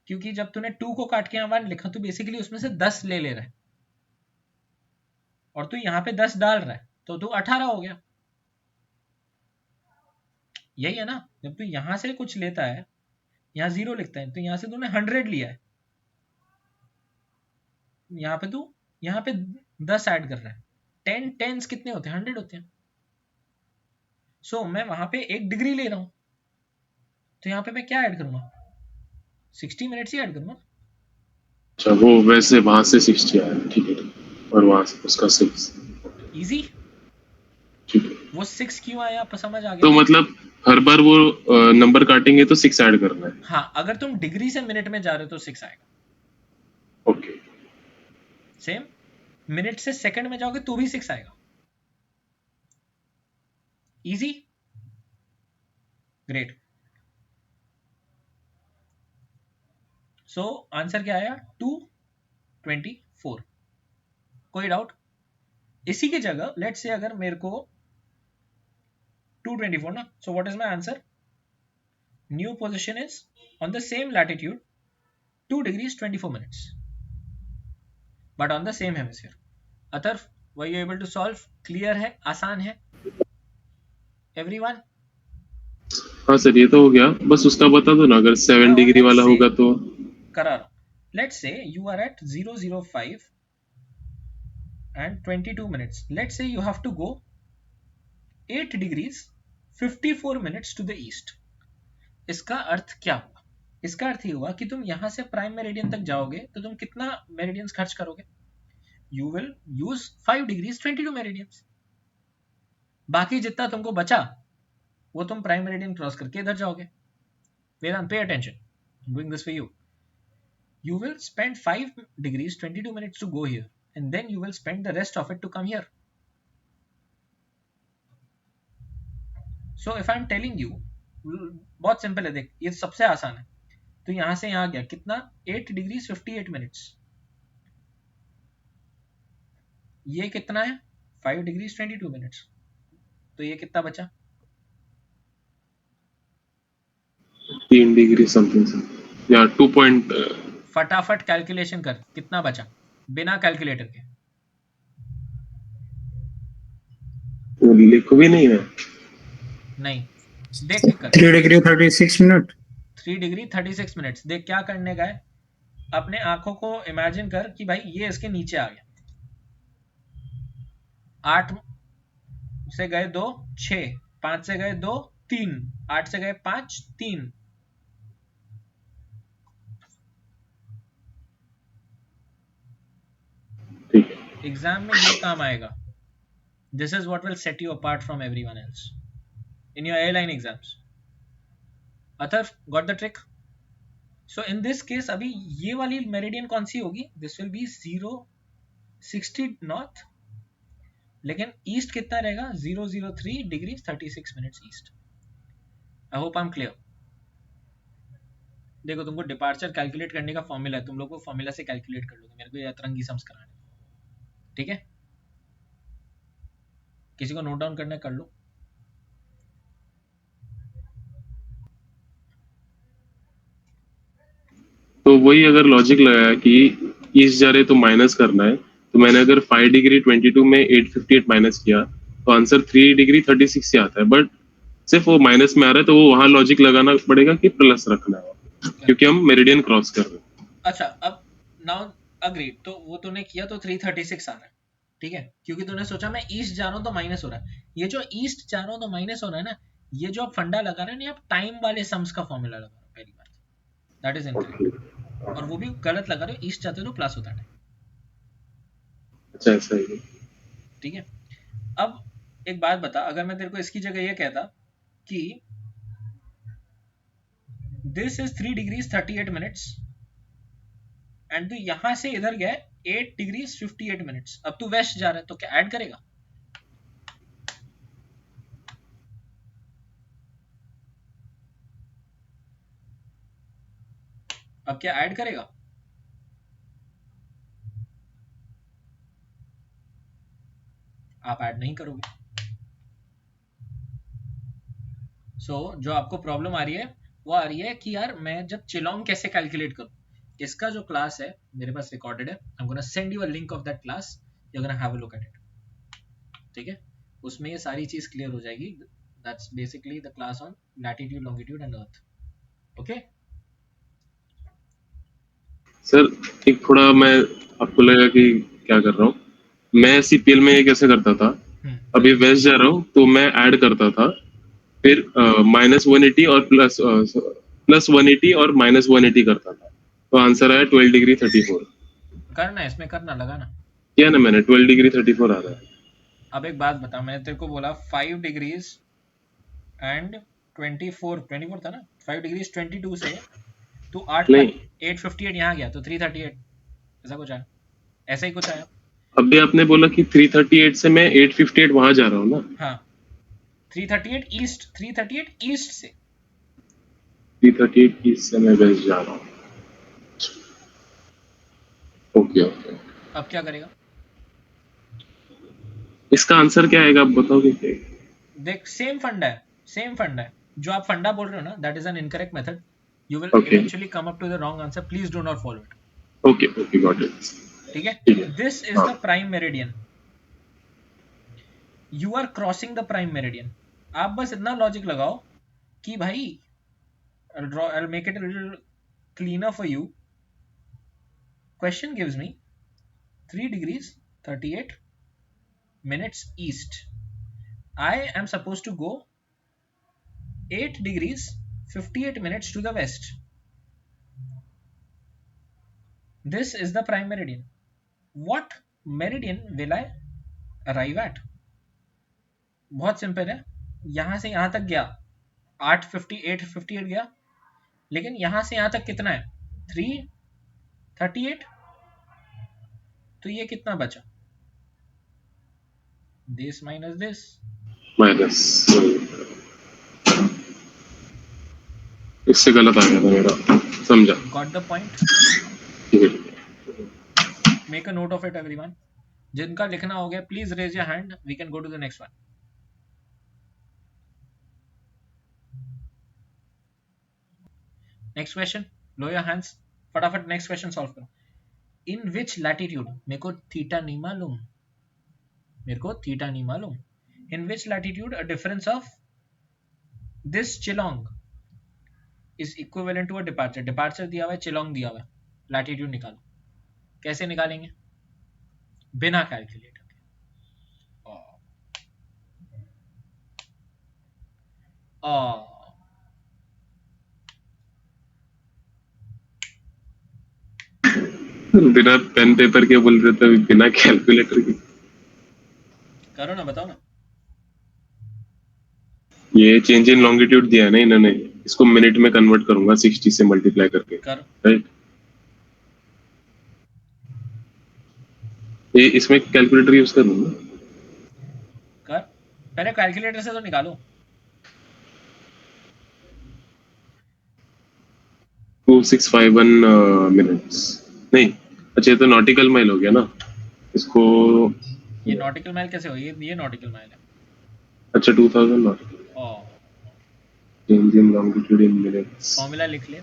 क्योंकि जब तूने 2 को काट के यहाँ 1 लिखा तो बेसिकली उसमें से 10 ले रहा है, और तू यहाँ पे 10 डाल रहा है, तो तू 18 हो गया। यही है ना, जब तू यहां से कुछ लेता है, यहाँ 0 लिखता है, तो यहाँ से तूने 100 लिया है, यहाँ पे तू यहाँ पे 10 ऐड कर रहा है, 10 टेंस कितने होते हैं, 100 होते हैं। सो मैं वहां पे 1 डिग्री ले रहा हूं, तो यहाँ पे मैं क्या ऐड करूंगा, 60 मिनट्स ही ऐड करूंगा। अच्छा, वो वैसे वहां से 60 आया, ठीक है, और वहां से उसका 6, इजी। ठीक है। वो 6 क्यों आया, आप समझ आ गया तो ना? मतलब हर बार वो नंबर काटेंगे तो 6 ऐड करना है। हाँ, अगर तुम डिग्री से मिनट में जा रहे हो तो 6 आएगा। ओके, सेम मिनट से सेकंड में जाओगे तो भी 6 आएगा। Easy, great. सो आंसर क्या आया? 224। कोई डाउट? इसी की जगह लेट्स से अगर मेरे को 224 ना, so what is my answer? New position is on the same latitude 2 degrees 24 minutes but on the same hemisphere. अतर्फ, were you able to solve? Clear है, आसान है एवरीवन? हाँ सर, ये तो हो गया, बस उसका बता दो ना, अगर 7 डिग्री वाला होगा तो। करा रहा हूं। Let's say you are at 005 and 22 minutes. Let's say you have to go 8 degrees 54 minutes to the east. इसका अर्थ क्या हुआ? इसका अर्थ ये हुआ कि तुम यहां से प्राइम मेरिडियन तक जाओगे तो तुम कितना मेरिडियंस खर्च करोगे? You will use 5 degrees 22 meridians. बाकी जितना तुमको बचा वो तुम प्राइम मेरिडियन क्रॉस करके इधर जाओगे। Vedant, pay attention, I'm doing this for you. You will spend 5 degrees 22 minutes to go here and then you will spend the rest of it to come here. So if I'm telling you, बहुत simple है, देख ये सबसे आसान है। तो यहां से यहां गया कितना? 8 degrees 58 minutes। ये कितना है? 5 degrees 22 minutes। तो ये कितना बचा? 3 डिग्री समथिंग या 2 पॉइंट। फटाफट कैलकुलेशन कर, कितना बचा बिना कैलकुलेटर के? लिखो भी नहीं है। नहीं, देख के कर। 3 डिग्री 36 मिनट। 3 degree 36 minutes. देख क्या करने का है, अपने आंखों को इमेजिन कर कि भाई ये इसके नीचे आ गया। 8 से गए 2, 6, 5 से गए 2, 3, 8 से गए 5, 3। एग्जाम में ये काम आएगा। This is what will set you apart from everyone else in your airline exams. Atharva, got the trick? So in this case अभी ये वाली मेरिडियन कौन सी होगी? दिस विल बी 060 नॉर्थ, लेकिन ईस्ट कितना रहेगा? 003 degree 36 minutes east. I hope I am clear. देखो, तुमको डिपार्चर कैलकुलेट करने का फॉर्मूला है, तुम लोग को फॉर्मूला से कैलकुलेट कर लोगे, मेरे को ये अतरंगी सम्स कराने। ठीक है, किसी को नोट डाउन करना कर लो। तो वही अगर लॉजिक लगाया कि ईस्ट जा रहे तो माइनस करना है, तो मैंने अगर 5 डिग्री 22 में 858 माइनस किया तो आंसर 3 डिग्री 36 से आता है, बट सिर्फ वो माइनस में आ रहा है, तो वो वहां लॉजिक लगाना पड़ेगा कि प्लस रखना है, क्योंकि हम मेरिडियन क्रॉस कर रहे हैं। अच्छा, अब नाउ अग्रीड, तो वो तूने किया तो 336 आ रहा है, ठीक है, क्योंकि तूने सोचा मैं ईस्ट जा रहा हूं तो माइनस हो रहा है। ये जो ईस्ट जा रहा हूं तो माइनस हो रहा है ना, ये जो आप फंडा लगा रहे हैं ना, आप टाइम वाले सम्स का फॉर्मूला लगा रहे हो पहली बार। दैट इज इनकरेक्ट, और वो भी गलत लगा रहे हो। ईस्ट जाते हो तो प्लस होता है। अच्छा, ऐसा ही। ठीक है, अब एक बात बता, अगर मैं तेरे को इसकी जगह ये कहता कि this is 3 degrees 38 minutes and तू यहां से इधर गया 8 डिग्रीज 58 मिनट्स, अब तू वेस्ट जा रहा है तो क्या ऐड करेगा? अब क्या ऐड करेगा? आप ऐड नहीं करोगे। सो जो आपको प्रॉब्लम आ रही है वो आ रही है कि यार मैं जब चिलोंग कैसे कैलकुलेट करूं। इसका जो क्लास है मेरे पास रिकॉर्डेड है, I am gonna send you a link of that class, you are gonna have a look at it. ठीक है, उसमें ये सारी चीज क्लियर हो जाएगी। That's basically the class on latitude, longitude and earth. Okay sir, एक थोड़ा मैं आपको लगा कि क्या कर रहा हूँ, मैं सीपीएल में ये कैसे करता था, अभी वेस्ट जा रहा हूँ तो मैं ऐड करता था, फिर -180 और प्लस प्लस 180 और माइनस 180 करता था, तो आंसर आया 12 डिग्री 34। करना है इसमें, करना लगाना। किया ना मैंने, 12 डिग्री 34 आ रहा है। अब एक बात बता, मैंने तेरे को बोला 5 डिग्रीज एंड 24 था ना, 5 डिग्रीज 22 से तू 8 नहीं, 858 यहाँ गया तो 338, ऐसा कुछ आया, ऐसा ही कुछ आया। अभी आपने बोला कि 338 से मैं 858 वहां जा रहा हूँ ना। हाँ 338 ईस्ट, 338 ईस्ट से। 338 ईस्ट से मैं वेस्ट जा रहा हूँ। ओके ओके, अब क्या करेगा? इसका आंसर क्या आएगा आप बताओगे क्या? देख सेम फंडा है, सेम फंडा है। जो आप फंडा बोल रहे हो ना, that is an incorrect method, you will okay eventually come up to the wrong answer, please do not follow it. Okay okay, got it. ठीक है, ठीक है, दिस इज हाँ। The prime meridian, you are crossing the prime meridian. आप बस इतना logic लगाओ कि भाई, I'll make it a little cleaner for you. Question gives me 3 degrees 38 minutes east. I am supposed to go 8 degrees 58 minutes to the west. This is the prime meridian. What meridian will I arrive at? बहुत simple है, यहां से यहां तक गया 858 गया, लेकिन यहां से यहां तक कितना है 338, तो ये कितना बचा, दिस माइनस दिस। माइनस, इससे गलत आ गया था मेरा, समझा। Got the point? ठीक है, ठीक है। Make a note of it everyone. जिनका लिखना हो गया please raise your hand, we can go to the next one. Next question, low your hands, फटाफट नेक्स्ट क्वेश्चन सॉल्व करो। इन विच लैटिट्यूड, मेरे को थीटा नहीं मालूम, मेरे को थीटा नहीं मालूम। In which latitude a difference of this chlong is equivalent to a departure. Departure दिया हुआ है, चिलोंग दिया हुआ है, लैटिट्यूड निकालो। कैसे निकालेंगे? बिना कैलकुलेटर के। बिना पेन पेपर के बोल रहे थे, बिना कैलकुलेटर के। करो ना, बताओ ना। ये चेंज इन लॉन्गिट्यूड दिया है ना इन्होंने, इसको मिनट में कन्वर्ट करूंगा 60 से मल्टीप्लाई करके, करो। राइट? ये इसमें कैलकुलेटर यूज करूंगा। कर, पहले कैलकुलेटर से तो निकालो। 2651 मिनट्स, नहीं, अच्छा ये तो नॉटिकल माइल हो गया ना, इसको। ये नॉटिकल माइल कैसे हो? ये नॉटिकल माइल है। अच्छा 2000 nautical, change in longitude in minutes. Formula लिख ले।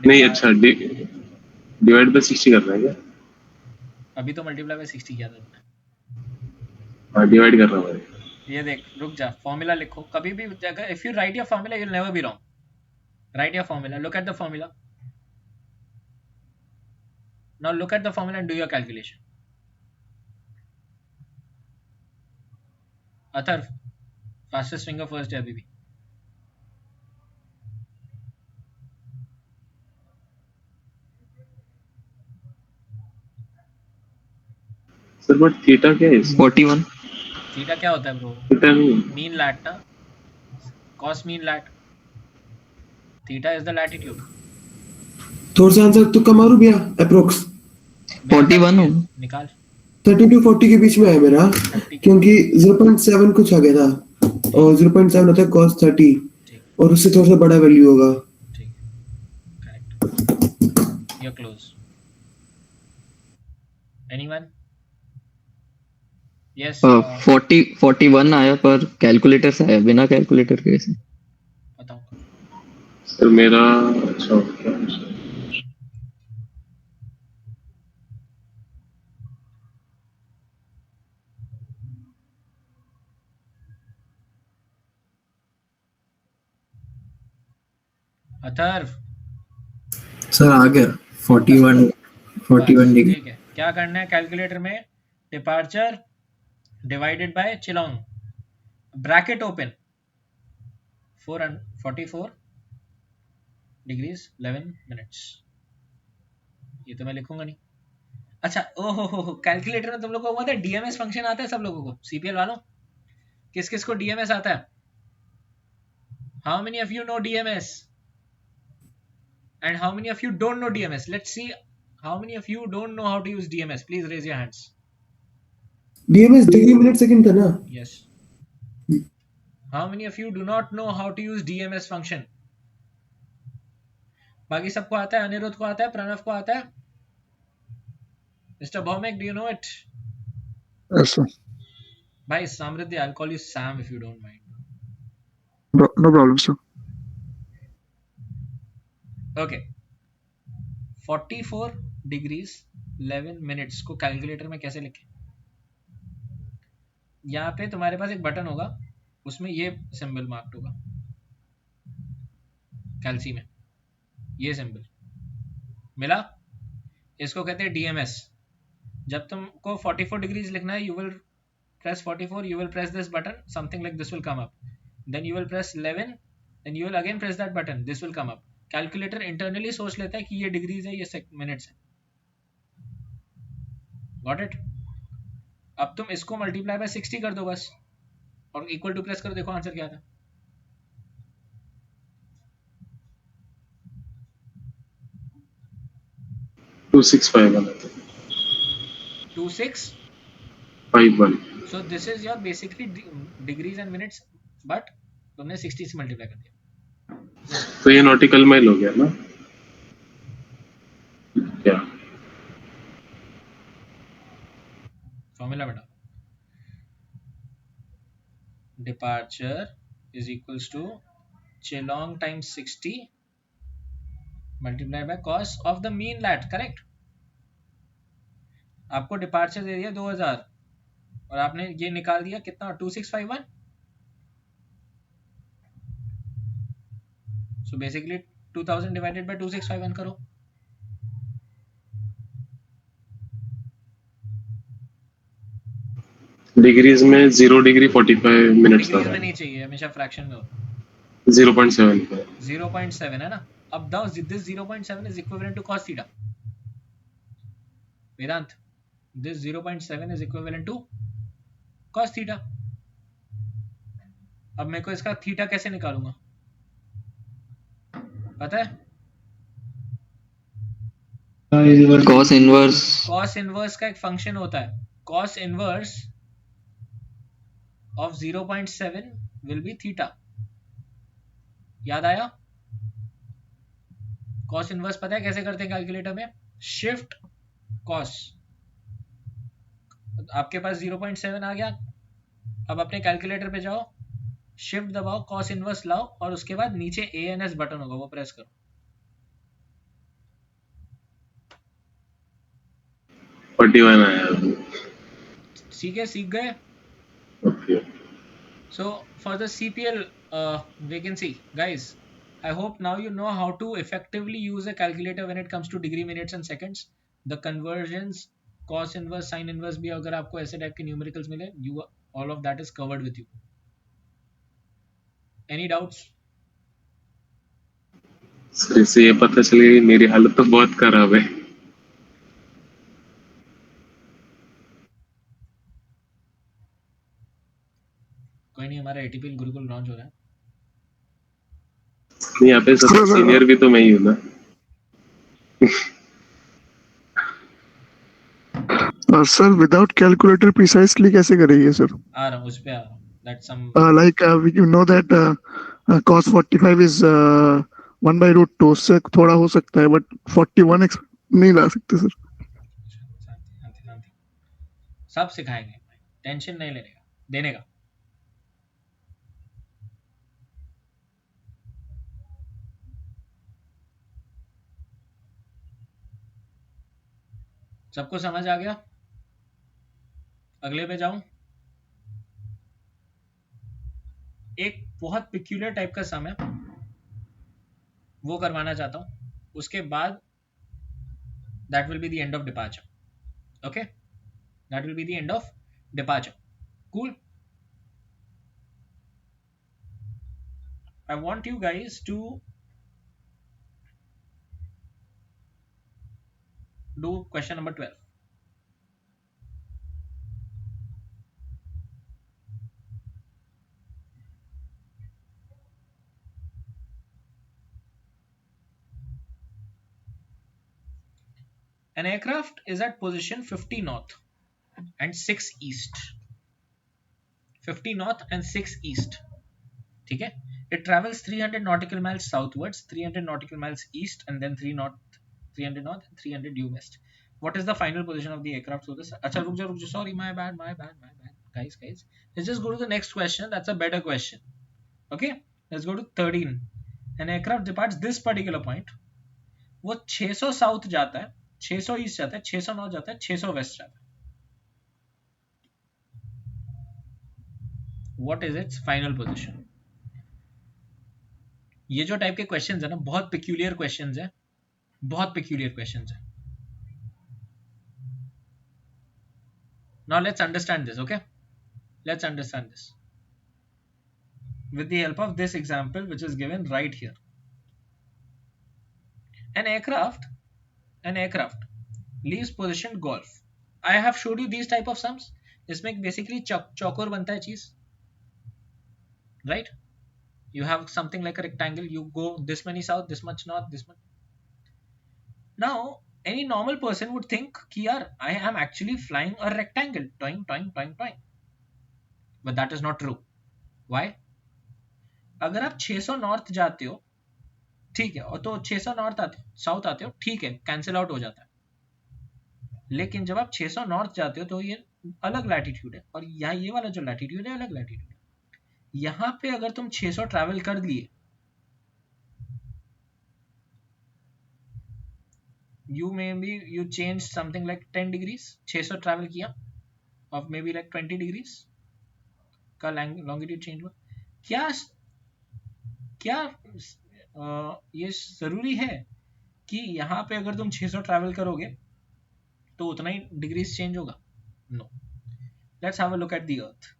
नहीं, अच्छा डिवाइड बाय 60 करना है क्या? अभी तो मल्टीप्लाई बाय 60 किया था तुमने। हाँ, डिवाइड कर रहा हूँ मैं। ये देख, रुक जा, फॉर्मूला लिखो कभी भी। If you right your formula you will never be wrong. Right your formula, look at the formula, now look at the formula and do your calculation. Atharva, fastest finger first है अभी भी। सर बट थीटा क्या है इसमें? 41। Theta क्या होता है bro? Theta नहीं, मीन लैट ना, cos mean lat. Theta is the latitude. थोड़ा सा आंसर तुक्का मारू भैया, अप्रोक्स 41 हो। निकाल। 30 to 40 के बीच में है मेरा, 30। क्योंकि 0.7 कुछ आ गया था, और 0.7 होता है cos 30, ठीक, और उससे थोड़ा सा बड़ा वैल्यू होगा। ठीक, correct, you are close. Anyone? Yes. 41 आया, पर कैलकुलेटर से आया, बिना कैलकुलेटर के कैसे? बताओ। सर मेरा अच्छा क्या है? अथर्व, सर आ गया 41 डिग्री। ठीक है, क्या करना है कैलकुलेटर में? Departure divided by chlong, bracket open, 44 degrees 11 minutes. ये तो मैं लिखूंगा नहीं। अच्छा, ओहो हो, कैलकुलेटर में तुम लोग को पता है डीएमएस फंक्शन आता है सब लोगों को, सीपीएल वालों? किस किस को डीएमएस आता है? How many of you know DMS and how many of you don't know DMS? Let's see how many of you don't know how to use DMS, please raise your hands. DMS degree minute second था ना? Yes. How many of you do not know how to use DMS function? बाकी सबको आता है, अनिरुद्ध को आता है, प्रणव को आता है, mister Bhowmik do you know it? Yes, sir. भाई Samriddhi, I will call you Sam if you don't mind. No problem, sir. Okay, 44 degrees 11 minutes को कैलकुलेटर में कैसे लिखें? यहाँ पे तुम्हारे पास एक बटन होगा, उसमें ये सिंबल मार्क्ड होगा कैल्सी में, ये सिंबल मिला, इसको कहते हैं डीएमएस। जब तुमको 44 डिग्रीज लिखना है, you will press 44, you will press this button, something like this will come up, then you will press 11, then you will again press that button, this will come up. Calculator internally सोच लेता है कि ये degrees है, ये minutes है। Got it? अब तुम इसको मल्टीप्लाई बाय 60 कर दो बस, और इक्वल टू प्रेस करो, देखो आंसर क्या था। 2651 आता है। 2651। 51। So this is your basically degrees and minutes, but तुमने 60 से मल्टीप्लाई कर दिया। तो ये नॉटिकल माइल हो गया ना क्या? फॉर्मूला बेटा, departure is equals to Chelong times 60 multiplied by cos of the mean lat, correct? आपको डिपार्चर दे दिया 2000 और आपने ये निकाल दिया कितना, 2651। सो बेसिकली 2000 डिवाइडेड बाय 2651 करो। डिग्रीज में 0 डिग्री 45 मिनट्स डिग्रीज था। में नहीं चाहिए, हमेशा फ्रैक्शन में हो। 0.7 का 0.7 है ना? अब though this 0.7 is equivalent to cos theta. Vedant, this 0.7 is equivalent to cos theta. अब मेरे को इसका थीटा कैसे निकालूंगा पता है? cos इनवर्स cos इनवर्स का एक फंक्शन होता है, cos inverse of 0.7 will be theta. याद आया? cos इनवर्स पता है कैसे करते हैं कैलकुलेटर में? शिफ्ट cos, आपके पास 0.7 आ गया, अब अपने कैलकुलेटर पे जाओ, शिफ्ट दबाओ, cos इनवर्स लाओ, और उसके बाद नीचे ANS बटन होगा, वो प्रेस करो। 41 आया। ठीक है, सीख गए? Okay. So for the CPL vacancy, guys, I hope now you know how to effectively use a calculator when it comes to degree, minutes and seconds. The conversions, cos inverse, sin inverse भी अगर आपको ऐसे type के numericals मिले, you all of that is covered with you. Any doubts? Sir इससे ये पता चली मेरी हालत तो बहुत खराब है। कोई नहीं, हमारा ATP गुरुकुल लॉन्च हो रहा है। यहाँ पे सबसे सीनियर भी तो मैं ही हूँ ना। Sir, without calculator precisely कैसे करेंगे sir? आ रहा हूँ, उस पे आ रहा हूँ। That's some Like you know that cos 45 is 1 by root 2, उससे थोड़ा हो सकता है but 41 नहीं ला सकते sir. शांति, सब सिखाएंगे, टेंशन नहीं लेने का, देने का। सबको समझ आ गया? अगले पे जाऊं? एक बहुत पिक्यूलियर टाइप का सम है, वो करवाना चाहता हूं, उसके बाद that will be the end of departure. Okay, that will be the end of departure. Cool. I want you guys to do question number 12. An aircraft is at position 50 north and 6 east. 50 north and 6 east. ठीक है? It travels 300 nautical miles southwards, 300 nautical miles east, and then 300 north, and 300 due west. What is the final position of the aircraft? So this. अच्छा रुक जा. Sorry, my bad. Guys. Let's just go to the next question. That's a better question. Okay? Let's go to 13. An aircraft departs this particular point. वो 600 south जाता है, 600 east जाता है, 600 north जाता है, 600 वेस्ट जाता है. What is its final position? ये जो टाइप के क्वेश्चंस है ना, बहुत पेक्यूलियर क्वेश्चंस है, बहुत पेक्यूलियर क्वेश्चंस है. Now let's understand this, okay? Let's understand this with the help of this example which is given right here. An aircraft leaves position golf. I have showed you these type of sums. इसमें basically चौकोर बनता है चीज, right? You have something like a rectangle. You go this many south, this much north, this much. Now any normal person would think कि यार I am actually flying a rectangle, toing. But that is not true. Why? अगर आप 600 north जाते हो, ठीक है, और तो 600 नॉर्थ आते हो, साउथ आते हो, ठीक है, कैंसिल आउट हो जाता है. लेकिन जब आप 600 नॉर्थ जाते हो तो ये अलग लैटिट्यूड है, और यहाँ ये वाला जो लैटिट्यूड है अलग लैटिट्यूड है. यहाँ पे अगर तुम 600 ट्रैवल कर लिए, you change something like 10 degrees. 600 travel किया of maybe like 20 degrees का लॉन्गिट्यूड चेंज हुआ. क्या ये जरूरी है कि यहाँ पे अगर तुम 600 ट्रैवल करोगे तो उतना ही डिग्रीज चेंज होगा? No. Let's have a look at the earth.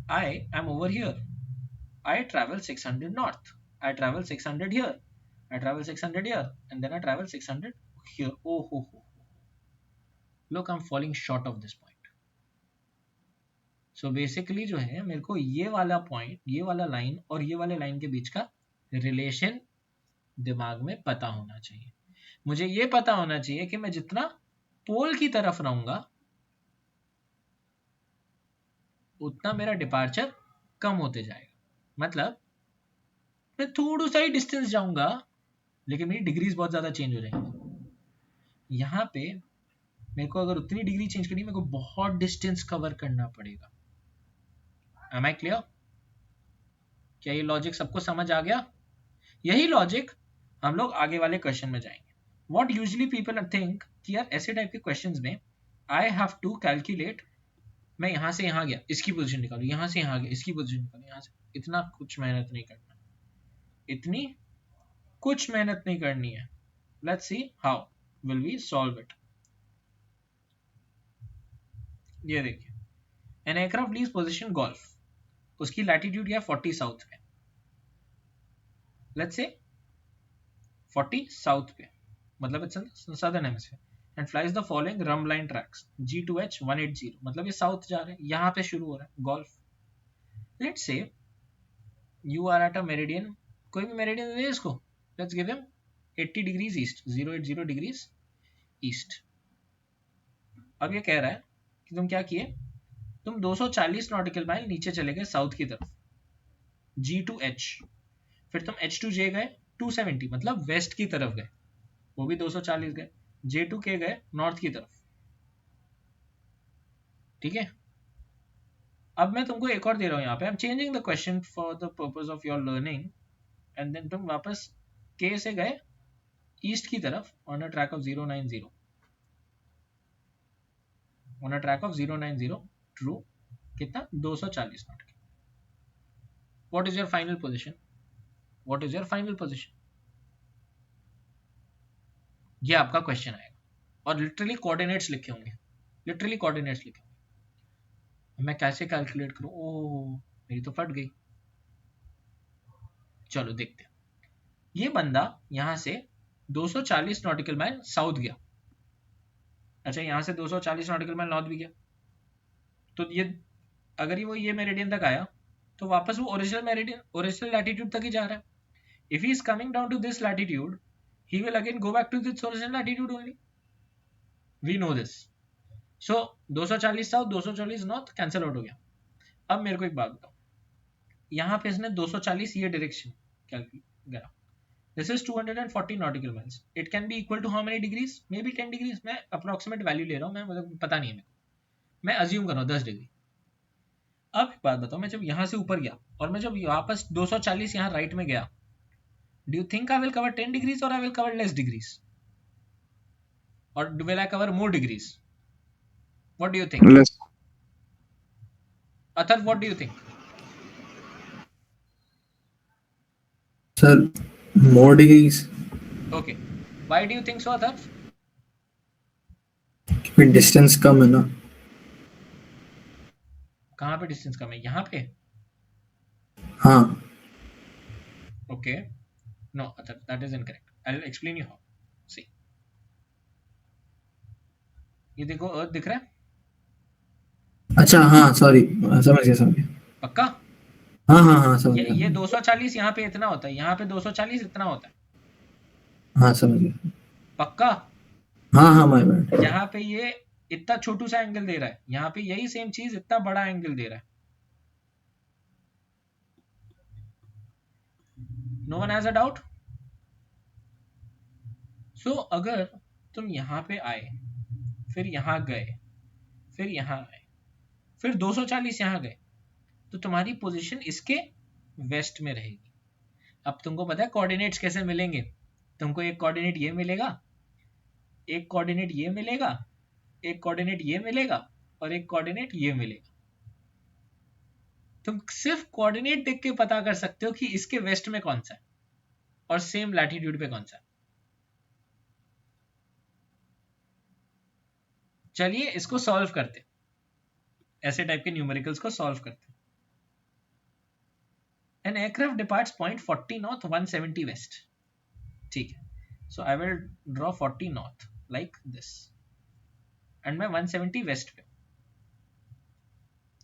I am over here. I travel 600 north. I travel 600 here. I travel 600 here. And then I travel 600 here. Oh. Look, I'm falling short of this point. So basically जो है, मेरे को ये वाला point, ये वाला line और ये वाले लाइन के बीच का रिलेशन दिमाग में पता होना चाहिए. मुझे ये पता होना चाहिए कि मैं जितना पोल की तरफ रहूंगा उतना मेरा डिपार्चर कम होते जाएगा. मतलब मैं थोड़ा सा ही डिस्टेंस जाऊंगा लेकिन मेरी डिग्रीज बहुत ज्यादा चेंज हो जाएंगी. यहाँ पे मेरे को अगर उतनी डिग्री चेंज करनी, मेरे को बहुत डिस्टेंस कवर करना पड़ेगा. Am I clear? क्या ये लॉजिक सबको समझ आ गया? यही लॉजिक हम लोग आगे वाले क्वेश्चन में जाएंगे. What usually people think कि यार ऐसे टाइप के क्वेश्चंस में I have to calculate, मैं यहाँ से यहाँ गया, इसकी पोजीशन निकालू, यहाँ से यहाँ गया, इसकी पोजीशन निकालू, यहाँ से. इतना कुछ मेहनत नहीं करनी है. Let's see how will we solve it. ये देखिए, an aircraft leaves position golf. उसकी लैटिट्यूड या 40 साउथ पे, लेट्स से 40 साउथ पे, मतलब it's in southern hemisphere, and flies the following rhumb line tracks G2H 180. मतलब ये साउथ जा रहे हैं, यहाँ पे शुरू हो रहा है golf. Let's say you are at a meridian, कोई भी मेरिडियन दे इसको, let's give him 80 degrees east, 080 degrees east. अब ये कह रहा है कि तुम क्या किए, तुम 240 नॉटिकल माइल नीचे चले गए साउथ की तरफ, G2H. फिर तुम H2J गए 270, मतलब वेस्ट की तरफ गए, वो भी 240 गए. J2K गए नॉर्थ की तरफ. ठीक है, अब मैं तुमको एक और दे रहा हूं यहाँ पे. I am changing the question for the purpose of your learning. And then तुम वापस K से गए ईस्ट की तरफ on a track of 090, on a track of 090. True, कितना? 240 knot. What is your final position? ये आपका क्वेश्चन आएगा और लिटरली कोऑर्डिनेट्स लिखे होंगे. मैं कैसे कैलकुलेट करूं? ओह, मेरी तो फट गई. चलो देखते हैं. ये बंदा यहाँ से 240 नॉटिकल माइल साउथ गया, अच्छा यहाँ से 240 नॉटिकल माइल नॉर्थ भी गया, तो ये अगर ये मेरिडियन तक आया तो वापस वो ओरिजिनल लैटिट्यूड तक ही जा रहा है. If he is coming down to this latitude, he will again go back to this original latitude only. We know this. So 240 south 240 north cancel out हो गया. अब मेरे को एक बात बताओ, यहाँ पे इसने 240 ये डायरेक्शन कैलकुलेट करा. This is 240 nautical miles. It can be equal to how many degrees? Maybe 10 degrees. मैं approximate value ले रहा हूँ, मैं मतलब पता नहीं है मेरे को, मैं assume कर रहा हूँ 10 डिग्री. अब एक बात बताओ, मैं जब यहाँ से ऊपर गया और मैं जब वापस 240 यहाँ राइट में गया, do you think I will cover 10 degrees or I will cover less degrees? Or will I cover more degrees? What do you think? Less. Atharv, what do you think? Sir, more degrees. Okay. Why do you think so, Atharv? क्योंकि distance कम है ना. कहाँ पे distance कम है? यहाँ पे? हाँ. Okay. No, Atharv, that is incorrect. I'll explain you how. See. ये देखो अर्थ दिख रहा है? अच्छा हाँ सॉरी, समझ गया. पक्का? हाँ समझ ये गया. 240 यहाँ पे इतना होता है, यहाँ पे 240 इतना होता है. हाँ समझ गया. पक्का? हाँ माय बैड. यहाँ पे ये इतना छोटू सा एंगल दे रहा है, यहाँ पे यही सेम चीज इतना बड़ा एंगल दे रहा है. No one has a doubt? So अगर तुम यहाँ पे आए, फिर यहाँ गए, फिर यहाँ आए, फिर 240 यहाँ गए, तो तुम्हारी पोजीशन इसके वेस्ट में रहेगी. अब तुमको पता है कोऑर्डिनेट्स कैसे मिलेंगे? तुमको एक कोऑर्डिनेट ये मिलेगा, एक कोऑर्डिनेट ये मिलेगा, एक कोऑर्डिनेट ये मिलेगा और एक कोऑर्डिनेट ये मिलेगा. तुम सिर्फ कोऑर्डिनेट देख के पता कर सकते हो कि इसके वेस्ट में कौन सा है और सेम लैटिट्यूड पे कौन सा है. चलिए इसको सॉल्व करते, ऐसे टाइप के न्यूमेरिकल्स को सॉल्व करते. An aircraft departs point 40 north 170 west. ठीक है, so I will draw 40 north like this and मैं 170 west पे,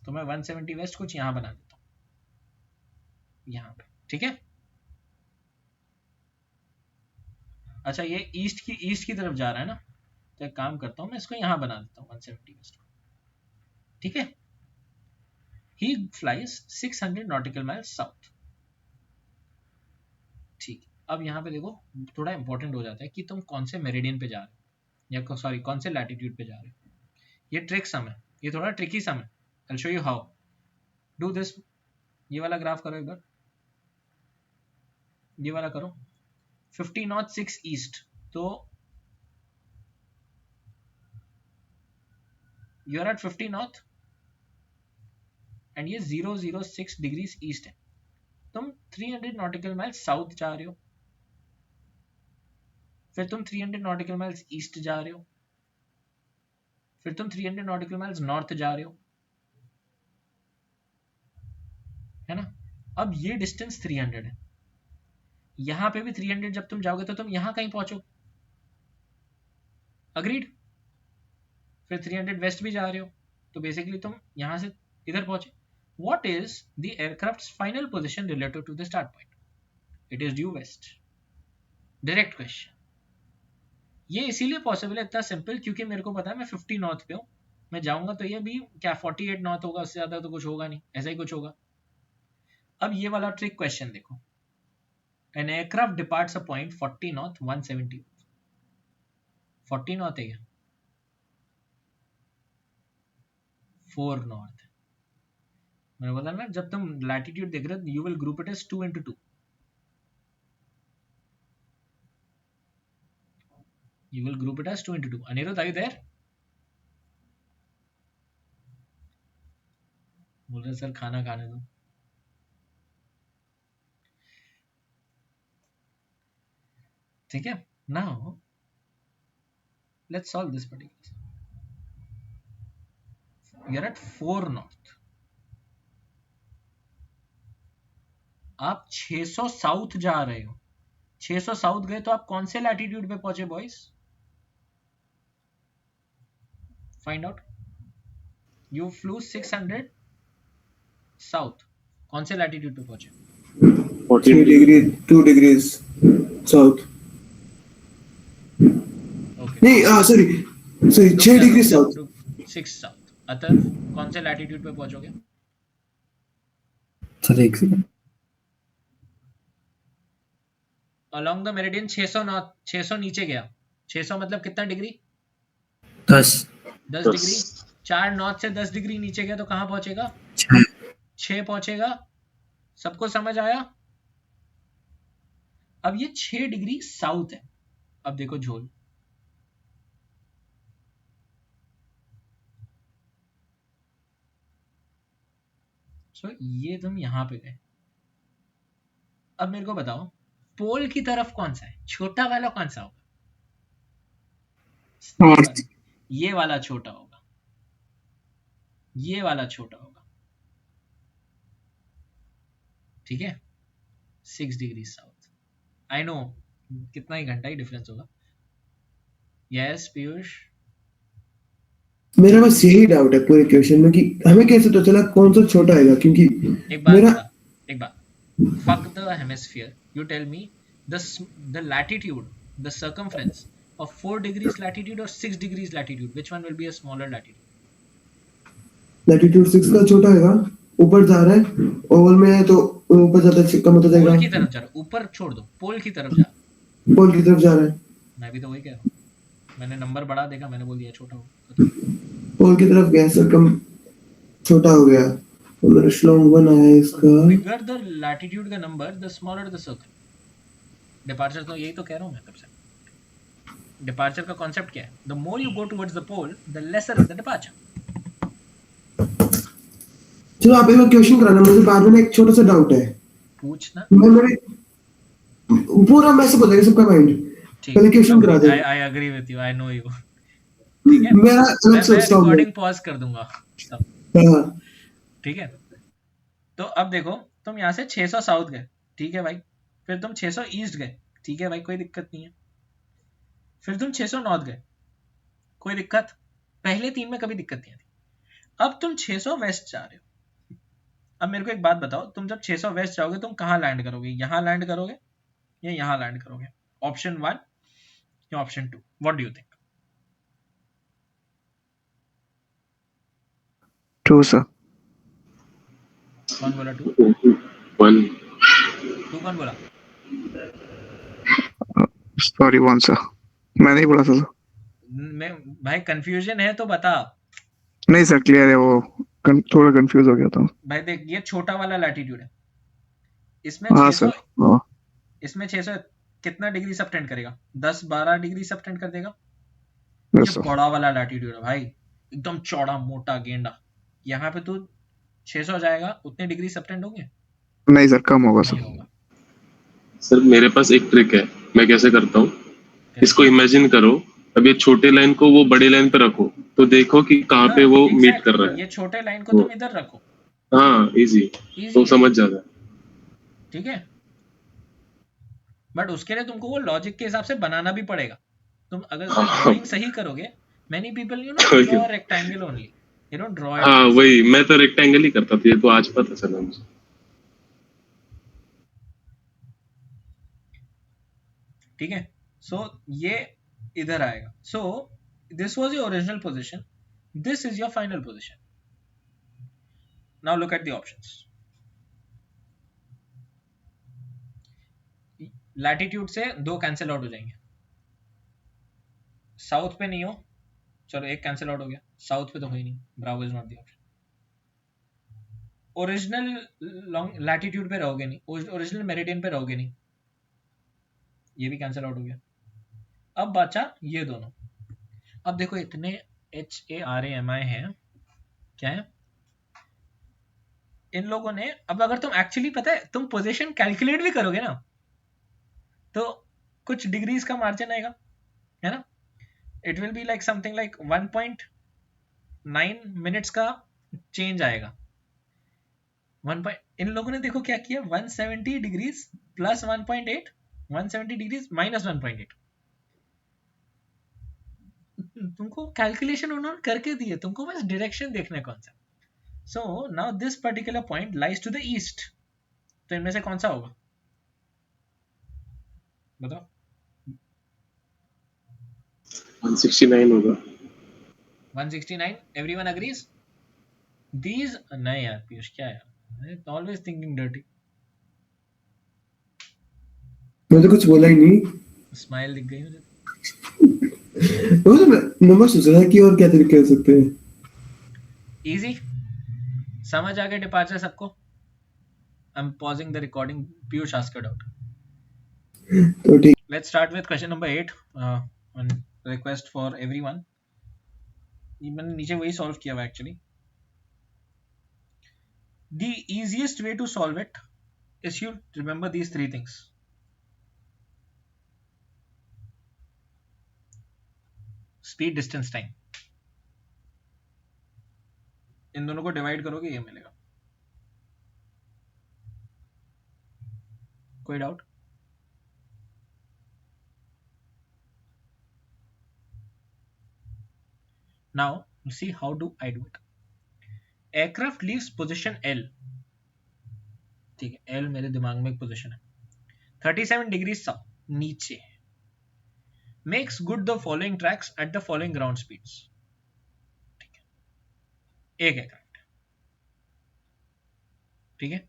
तो मैं 170 west कुछ यहाँ बना देता हूँ, यहाँ पे. ठीक है. अच्छा ये ईस्ट की तरफ जा रहा है ना, तो एक काम करता हूँ, मैं इसको यहाँ बना देता हूँ 170 वेस्ट को. ठीक है. He flies 600 nautical miles south. ठीक. अब यहाँ पे देखो थोड़ा इंपॉर्टेंट हो जाता है कि तुम कौन से मेरिडियन पे जा रहे हो, या सॉरी कौन से लैटिट्यूड पे जा रहे हो. ये ट्रिक सम है, ये थोड़ा ट्रिकी सम है. I'll show you how. Do this. ये वाला ग्राफ करो एक बार, ये वाला करो. 50 नॉट 6 ईस्ट, तो you are at 50 north and ये 006 डिग्रीज ईस्ट है. तुम 300 नॉटिकल माइल्स साउथ जा रहे हो, फिर तुम 300 नॉटिकल माइल्स ईस्ट जा रहे हो, फिर तुम 300 नॉटिकल माइल्स नॉर्थ जा रहे हो, है ना. अब ये डिस्टेंस 300 है, यहां पे भी 300 जब तुम जाओगे तो तुम यहां कहीं पहुंचो. अग्रीड. फिर 300 वेस्ट भी जा रहे हो, तो बेसिकली तुम यहां से इधर पहुंचे. What is the aircraft's final position relative to the start point? It is due west. Direct question. ये इसीलिए पॉसिबल है इतना सिंपल, क्योंकि मेरे को पता है मैं 50 नॉर्थ पे हूँ, मैं जाऊंगा तो ये भी क्या 48 नॉर्थ होगा, उससे ज्यादा तो कुछ होगा नहीं, ऐसा ही कुछ होगा. अब ये वाला ट्रिक क्वेश्चन देखो. An aircraft departs a point 40 north 170. 40 north है क्या? 4 नॉर्थ. मैंने बोला ना जब तुम लैटिट्यूड देख रहे हो you will group it as 2 into 2. You will group it as 2 into 2. Anirudh, are you there? बोल रहे सर खाना खाने दो. ठीक है. Now let's solve this particular. You are at 4 north. आप 600 साउथ जा रहे हो, 600 साउथ गए तो आप कौन से लैटिट्यूड पे पहुंचे boys? Find out. You flu 600 south, कौन से लैटिट्यूड पे पहुंचे? 14 3 डिग्री 2 डिग्रीज साउथ. ओके, नहीं sorry 6 degree south. 6 south. Atharva, कौन से लैटिट्यूड पे पहुंचोगे? सर एक second. Along the meridian 600 north, 600 नीचे गया. 600 मतलब कितना डिग्री? 10 10 डिग्री. 4 नॉर्थ से 10 डिग्री नीचे गया तो कहां पहुंचेगा? 6 6 पहुंचेगा. सबको समझ आया? अब ये 6 डिग्री साउथ है. अब देखो झोल, सो ये तुम यहां पे गए. अब मेरे को बताओ पोल की तरफ कौन सा है? छोटा वाला कौन सा होगा? नॉर्थ. ये वाला छोटा होगा, ये वाला छोटा होगा. ठीक है, 6 डिग्री साउथ. आई नो कितना ही घंटा ही डिफरेंस होगा. यस पीयूष. मेरा बस यही डाउट है पूरे क्वेश्चन में कि हमें कैसे तो चला कौन सा छोटा आएगा, क्योंकि एक बात मेरा बता, एक बात. Fuck the hemisphere. You tell me the latitude, the circumference of 4 degrees latitude or 6 degrees latitude. Which one will be a smaller latitude? Latitude 6 का छोटा आएगा. ऊपर जा रहा है ओवल में है तो ऊपर जाता है कम होता पोल की जाएगा. तरफ जा रहा है. ऊपर छोड़ दो, पोल की तरफ जा. पोल की तरफ जा रहा है. मैं भी तो वही कह रहा हूँ. मैंने नंबर बढ़ा देखा, मैंने बोल दिया छोटा हो. पोल की तरफ गया सर, कम छोटा हो गया. तो मेरा स्लॉन्ग वन आया इसका. बिगर द लैटिट्यूड का number the smaller the circle. Departure तो यही तो कह रहा हूँ मैं तब से. डिपार्चर का कॉन्सेप्ट क्या है? The more you go towards the pole the lesser is the departure. चलो आप एक बार क्वेश्चन कराना, मुझे बाद में एक छोटा सा डाउट है. पूछना. मैं मेरे पूरा मैसेज हो जाएगा सबका माइंड. पहले क्वेश्चन करा दे. I agree with you, I know you. ठीक है, मेरा अलग मैं सोचता हूँ. रिकॉर्डिंग पॉज कर दूंगा तब. हाँ. ठीक है, तो अब देखो तुम यहाँ से 600 साउथ गए. ठीक है भाई. फिर तुम 600 ईस्ट गए. ठीक है भाई, कोई दिक्कत नहीं है. फिर तुम 600 नॉर्थ गए. कोई दिक्कत? पहले 3 में कभी दिक्कत नहीं आती. अब तुम 600 वेस्ट जा रहे हो. अब मेरे को एक बात बताओ, तुम जब 600 वेस्ट जाओगे तुम कहाँ लैंड करोगे? यहाँ लैंड करोगे या यहाँ लैंड करोगे? ऑप्शन 1 या option 2? What do you think? 2 sir. कौन बोला 2? 1. 2 कौन बोला? Sorry 1 sir. मैंने ही बोला था सर. मैं भाई कंफ्यूजन है तो बता. नहीं सर क्लियर है वो. थोड़ा कंफ्यूज हो गया था. भाई देख, ये छोटा वाला लैटिट्यूड है. इसमें हाँ 600, सर. हाँ. इसमें 600 कितना डिग्री सबटेंड करेगा? 10-12 डिग्री सबटेंड कर देगा. यस ये सर. बड़ा वाला लैटिट्यूड है भाई, एकदम चौड़ा मोटा गेंडा. यहाँ पे तू 600 जाएगा उतने डिग्री सबटेंड होंगे? नहीं सर कम होगा नहीं सर. होगा. सर मेरे पास एक ट्रिक है. मैं कैसे करता हूँ, इसको इमेजिन करो. अब ये छोटे लाइन को वो बड़े लाइन पे रखो तो देखो कि कहाँ पे वो मीट कर रहा है. ये छोटे लाइन को तुम इधर रखो. हाँ इजी, Easy तो है. समझ जाता है. ठीक है, बट उसके लिए तुमको वो लॉजिक के हिसाब से बनाना भी पड़ेगा. तुम अगर ड्राइंग सही करोगे, many people you know draw rectangle only, you don't draw हाँ वही, मैं तो रेक्टेंगल ही करता था. ये तो आज पता चला मुझे. ठीक है. सो ये इधर आएगा. So this was your original position, this is your final position. Now look at the options. Latitude से 2 कैंसिल आउट हो जाएंगे. साउथ पे नहीं हो, चलो एक कैंसिल आउट हो गया. साउथ पे तो हो ही नहीं, Bravo is not the option. Original long latitude पे रहोगे नहीं, ओरिजिनल मेरिडियन पे रहोगे नहीं, ये भी कैंसिल आउट हो गया. अब बचा ये दोनों. अब देखो इतने HARAMI हैं, क्या है इन लोगों ने. अब अगर तुम एक्चुअली पता है तुम पोजीशन कैलकुलेट भी करोगे ना तो कुछ डिग्रीज का मार्जिन आएगा, है ना. It will be like something like 1.9 minutes का चेंज आएगा. इन लोगों ने देखो क्या किया, 170 डिग्रीज प्लस 1.8 170 डिग्रीज माइनस 1.8। तुमको कैलकुलेशन उन्होंने करके दिए, तुमको बस डायरेक्शन देखना है कौन सा। So now this particular point lies to the east, तो इनमें से कौन सा होगा बताओ? 169 होगा। 169, एवरीवन अग्रीज? दीज नहीं यार पीयूष, क्या यार, ऑलवेज थिंकिंग डर्टी। मैं तो कुछ बोला ही नहीं। स्माइल दिख गई मुझे। वो तो मैं सोच रहा था कि और क्या तरीके हो सकते हैं। इजी, समझ आ गए डिपार्चर सबको? I am pausing the recording, Piyush asked out. तो ठीक। Let's start with question number 8 on request for everyone. ये मैंने नीचे वही सॉल्व किया हुआ actually. The easiest way to solve it is you remember these three things. Speed, distance, time. इन दोनों को डिवाइड करोगे ये मिलेगा। कोई doubt? Now see how do I do it. Aircraft leaves position L, ठीक है, L मेरे दिमाग में एक पोजीशन है, 37 डिग्री नीचे, makes good the following tracks at the following ground speeds. ठीक है, एक एयरक्राफ्ट, ठीक है,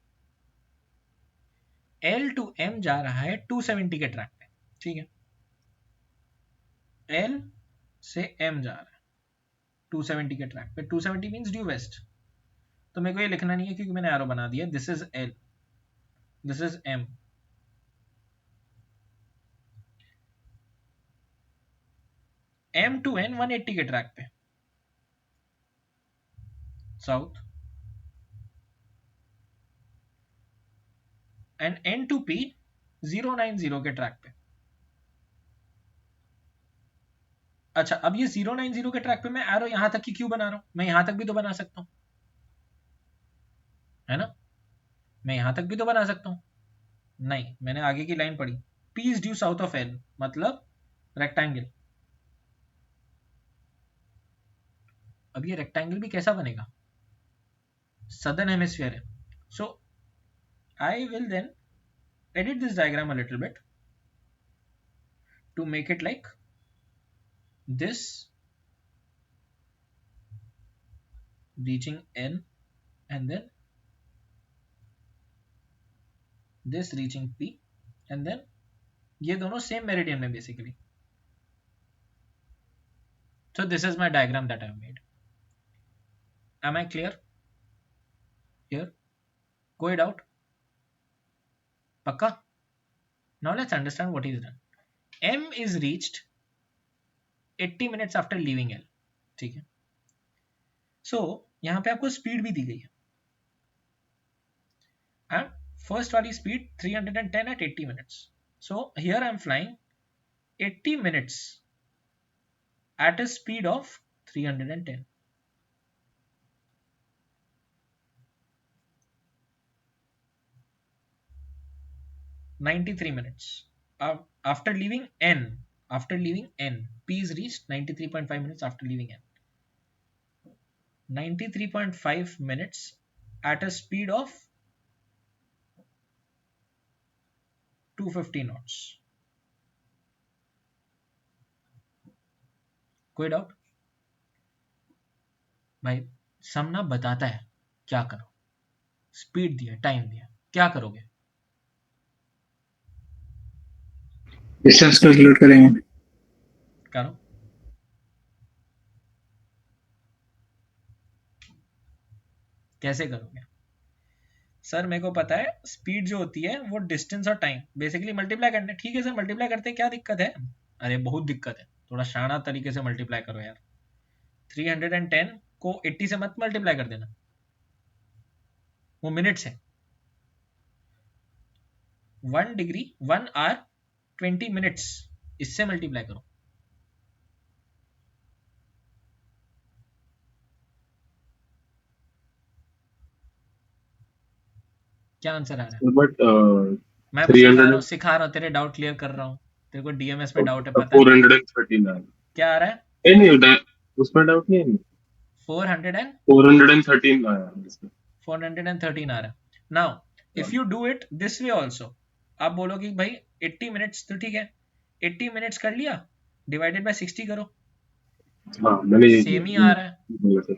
L टू M जा रहा है 270 के ट्रैक पे, ठीक है, L से M जा रहा है 270 के ट्रैक पे, 270 मींस ड्यू वेस्ट, तो मेरे को ये लिखना नहीं है क्योंकि मैंने एरो बना दिया, this is L, this is M। M to N 180 के ट्रैक पे south, and N to P 090 के ट्रैक पे। अच्छा, अब ये 090 के ट्रैक पे मैं एरो यहां तक की क्यों बना रहा हूं? मैं यहां तक भी तो बना सकता हूं, है ना? मैं यहां तक भी तो बना सकता हूं। नहीं, मैंने आगे की लाइन पढ़ी, P is due south of L, मतलब रेक्टेंगल। अब ये रेक्टेंगल भी कैसा बनेगा? सदर्न हेमिस्फीयर है, so I will then edit this diagram a little bit to make it like this, reaching N, and then this reaching P, and then ये दोनों same meridian में basically. So this is my diagram that I have made. Am I clear here? कोई doubt? पक्का? Now let's understand what is done. M is reached 80 minutes after leaving L, ठीक है। So यहाँ पे आपको speed भी दी गई है, and first वाली speed 310 at 80 minutes. So here I am flying 80 minutes at a speed of 310. (93 minutes after leaving N. After leaving N, P is reached 93.5 minutes after leaving N. 93.5 minutes at a speed of 250 knots. कोई doubt? भाई समना बताता है क्या करो, speed दिया, time दिया, क्या करोगे? डिस्टेंस कैलकुलेट करेंगे। करो। कैसे करोगे? सर मेरे को पता है स्पीड जो होती है वो डिस्टेंस और टाइम बेसिकली मल्टीप्लाई करने। ठीक है सर, मल्टीप्लाई करते क्या दिक्कत है? अरे बहुत दिक्कत है, थोड़ा शाना तरीके से मल्टीप्लाई करो यार। 310 को 80 से मत मल्टीप्लाई कर देना, वो मिनट से। 1 डिग्री 1 आवर 20 मिनट्स, इससे मल्टीप्लाई करो। क्या आंसर आ रहा है? बट मैं 300 सिखा रहा हूँ, तेरे डाउट क्लियर कर रहा हूँ। तेरे को डीएमएस में डाउट है, पता है 439 क्या आ रहा है? नहीं उसमें डाउट नहीं है 400 एंड 413 आया है इसमें 413 आ रहा है। Now if you do it this way also, आप बोलो कि भाई 80 मिनट्स तो ठीक है, 80 मिनट्स कर लिया, डिवाइडेड बाय 60 करो, हाँ मैंने ये सेम ही किया आ रहा है। बोला था।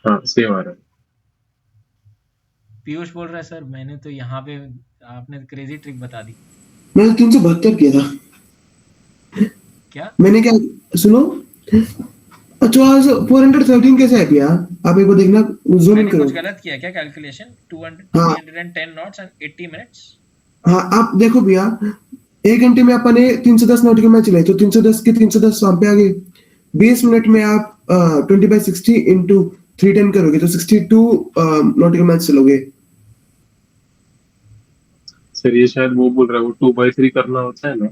हाँ सेम आ रहा है पीयूष बोल रहा है सर मैंने तो यहाँ पे आपने क्रेजी ट्रिक बता दी। मैंने 372 किया था। क्या? मैंने क्या, सुनो, अच्छा आज 413 कैसे है भैया? आप एक बार देखना, जूम इन मैंने करो। कुछ गलत किया क्या कैलकुलेशन? 200 हाँ 310 नॉट्स एंड 80 मिनट्स। हाँ, आप देखो भैया, 1 घंटे में अपन ने 310 नॉटिकल माइल चलाए, तो 310 के 310 वहां पे आ गए। 20 मिनट में आप 20/60 इंटू 310 करोगे तो 62 नॉटिकल माइल चलोगे। सर ये शायद वो बोल रहा है वो 2/3 करना होता है ना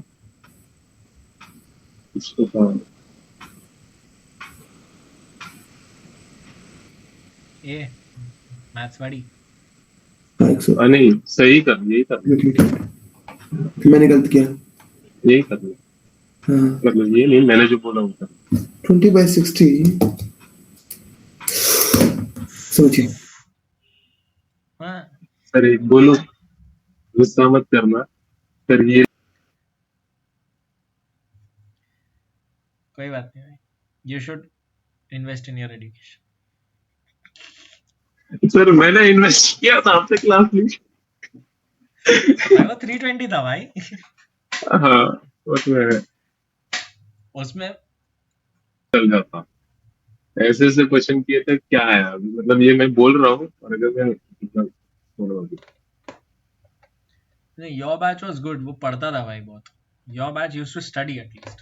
उसको हाँ ये मैथ्स वाली। हाँ 100, नहीं सही कर यही कर ठीक है, मैंने गलत किया। यही कर हाँ मतलब ये नहीं मैंने जो बोला वो कर 20/60 सोचिए। हाँ सर एक बोलो गुस्सा मत करना सर ये कोई बात नहीं भाई, you should invest in your education. Sir मैंने इन्वेस्ट किया था आपसे क्लास ली भाई वो 320 था भाई। हाँ उसमें उसमें चल जाता ऐसे ऐसे क्वेश्चन किए थे क्या है अभी मतलब ये मैं बोल रहा हूँ और अगर मैं मतलब बोलो अभी योर बैच वाज गुड, वो पढ़ता था भाई बहुत। Your batch used to study at least.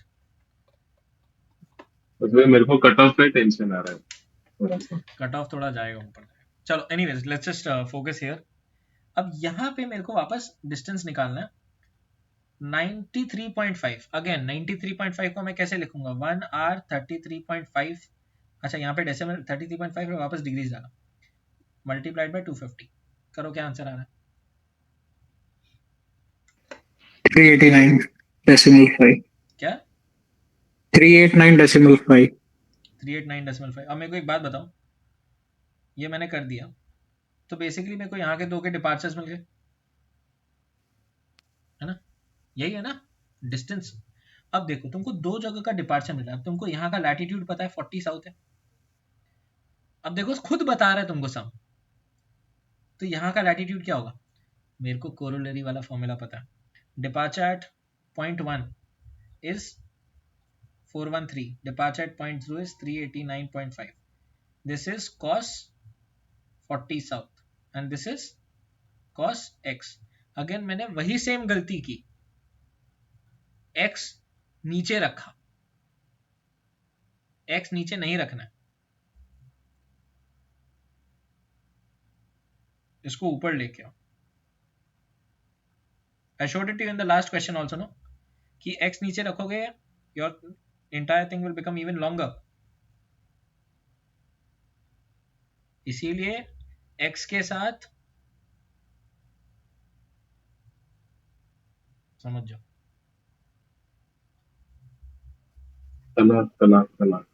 उसमें मेरे को कट ऑफ का टेंशन आ रहा है थोड़ा सा कट ऑफ थोड़ा जाएगा ऊपर। चलो anyways let's just focus here. अब यहाँ पे मेरे को वापस डिस्टेंस निकालना है 93.5। अगेन 93.5 को मैं कैसे लिखूंगा? 1 आर 33.5। अच्छा यहाँ पे डेसिमल 33.5 में वापस डिग्रीज डाला, मल्टीप्लाइड बाय 250। करो क्या आंसर आ रहा है? 389.5. क्या? 389.5. 389.5। अब मेरे को एक बात बताओ, ये मैंने कर दिया तो बेसिकली मेरे को यहाँ के दो के डिपार्चर्स मिल गए, है ना? यही है ना डिस्टेंस। अब देखो तुमको दो जगह का डिपार्चर मिला, अब तुमको यहाँ का लैटिट्यूड पता है 40 साउथ है। अब देखो खुद बता रहा है तुमको सम, तो यहाँ का लैटिट्यूड क्या होगा? मेरे को कोरोलरी वाला फॉर्मूला पता है। Departure at point 1 is 413, departure at point 2 is 389.5। This is cos 40 south and this is cos x। Again मैंने वही सेम गलती की, x नीचे रखा, x नीचे नहीं रखना है, इसको ऊपर लेके आओ। I showed it to you in the last question also, no? कि x नीचे रखोगे your entire thing will become even longer। इसीलिए x के साथ समझ जाओ। तलाक तलाक तलाक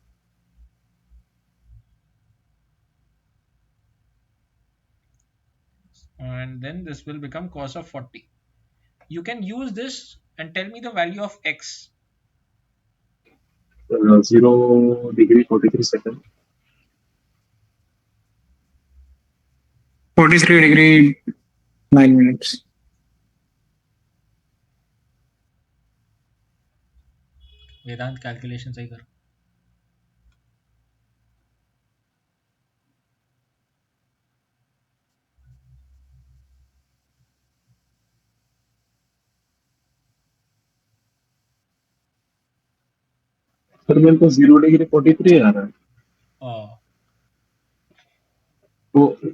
and then this will become cos of 40। you can use this and tell me the value of x। 0 degree 43 second 43°9'. Vedant calculation सही करो। सर मेरे को 0 डिग्री 43 आ रहा है और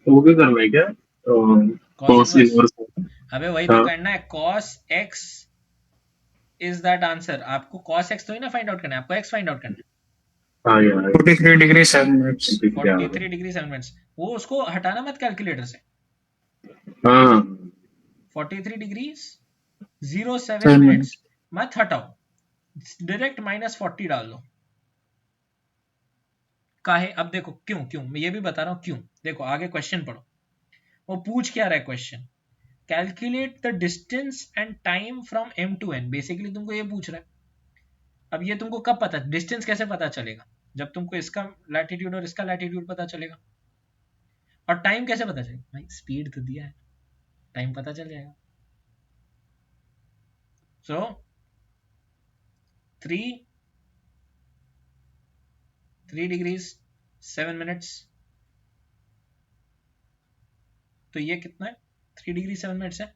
वो भी करना है क्या cos cos inverse, इनवर्स अबे वही तो हाँ करना है। cos x is that answer. आपको cos x तो ही ना फाइंड आउट करना है, आपको x फाइंड आउट करना है। हाँ यार 43°7'. 43 डिग्री 7 मिनट्स, वो उसको हटाना मत कैलकुलेटर से। हाँ 43 डिग्रीज 07 7 मिनट्स मत हटाओ, डायरेक्ट -40 डाल दो। काहे? अब देखो क्यों क्यों मैं ये भी बता रहा हूं क्यों। देखो आगे क्वेश्चन पढ़ो, वो पूछ क्या रहा है question, calculate the distance and time from m to n। Basically तुमको ये पूछ रहा है। अब ये तुमको कब पता, डिस्टेंस कैसे पता चलेगा? जब तुमको इसका लैटिट्यूड और इसका लैटिट्यूड पता चलेगा। और टाइम कैसे पता चलेगा? भाई स्पीड तो दिया है, टाइम पता चल जाएगा। सो 3 डिग्रीज 7 मिनट्स, तो ये कितना है? 3 डिग्री 7 मिनट्स है।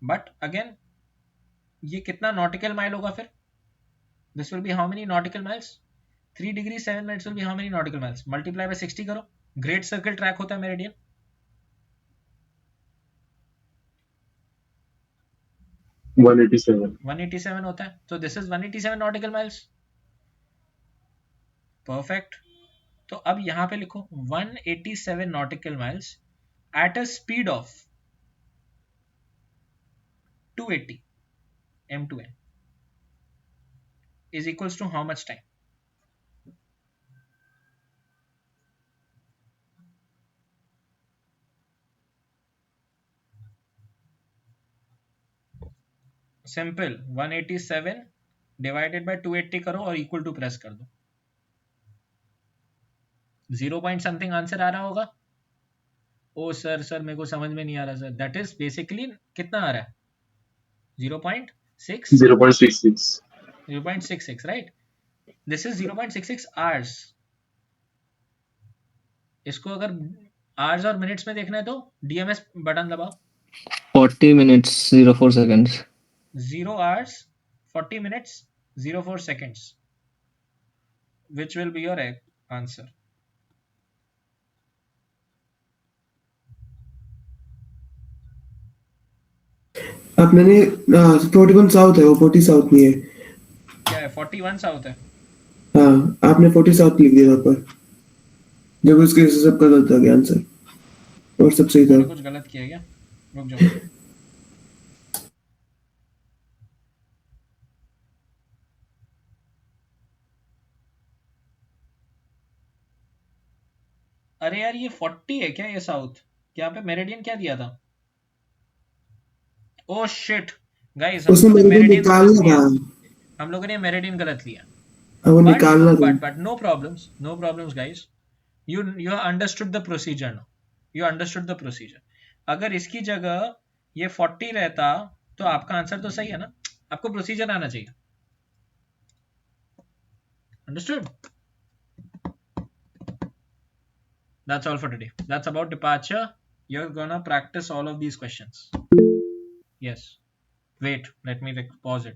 बट अगेन ये कितना नॉटिकल माइल होगा फिर? This will be how many nautical miles? 3 degree 7 minutes will be how many nautical miles? Multiply by 60 करो। ग्रेट सर्कल ट्रैक होता है मेरिडियन, 187 होता है, तो this is 187 nautical miles. Perfect. तो अब यहां पे लिखो 187 nautical miles at a speed of 280 m to n is equals to how much time? Simple, 187 divided by 280 करो और इक्वल टू प्रेस कर दो। 0 पॉइंट समथिंग आंसर आ रहा होगा। ओ सर मेरे को समझ में नहीं आ रहा सर। दैट इज बेसिकली कितना आ रहा है? 0.6 0.66 0.66 राइट। This is 0.66 hours. इसको अगर आवर्स और मिनट्स में देखना है तो डीएमएस बटन दबाओ। 40 minutes 04 seconds. 0 hours 40 minutes 04 seconds, which will be your answer? आपने 41 साउथ है, वो 40 साउथ नहीं है। क्या है? 41 साउथ है। हाँ, आपने 40 साउथ लिख दिया वहाँ पर, जब उसके हिसाब से सबका गलत आ गया आंसर और सब सही था। मैंने कुछ गलत किया क्या? रुक जाओ। अरे यार ये 40 है क्या? ये साउथ, यहाँ पे मेरिडियन क्या दिया था? ओ शिट गाइस, हम उसने लोगों ने मेरे मेरिडियन गलत निकालना लिया। था, हम लोगों ने मेरिडियन गलत लिया। अब वो But निकालना था। but no problems guys. You understood the procedure now. You understood the procedure. अगर इसकी जगह ये 40 रहता तो आपका आंसर तो सही है ना? आपको प्रोसीजर आना चाहिए। Understood? That's all for today. That's about departure. You're gonna practice all of these questions. Yes. Wait, let me pause it.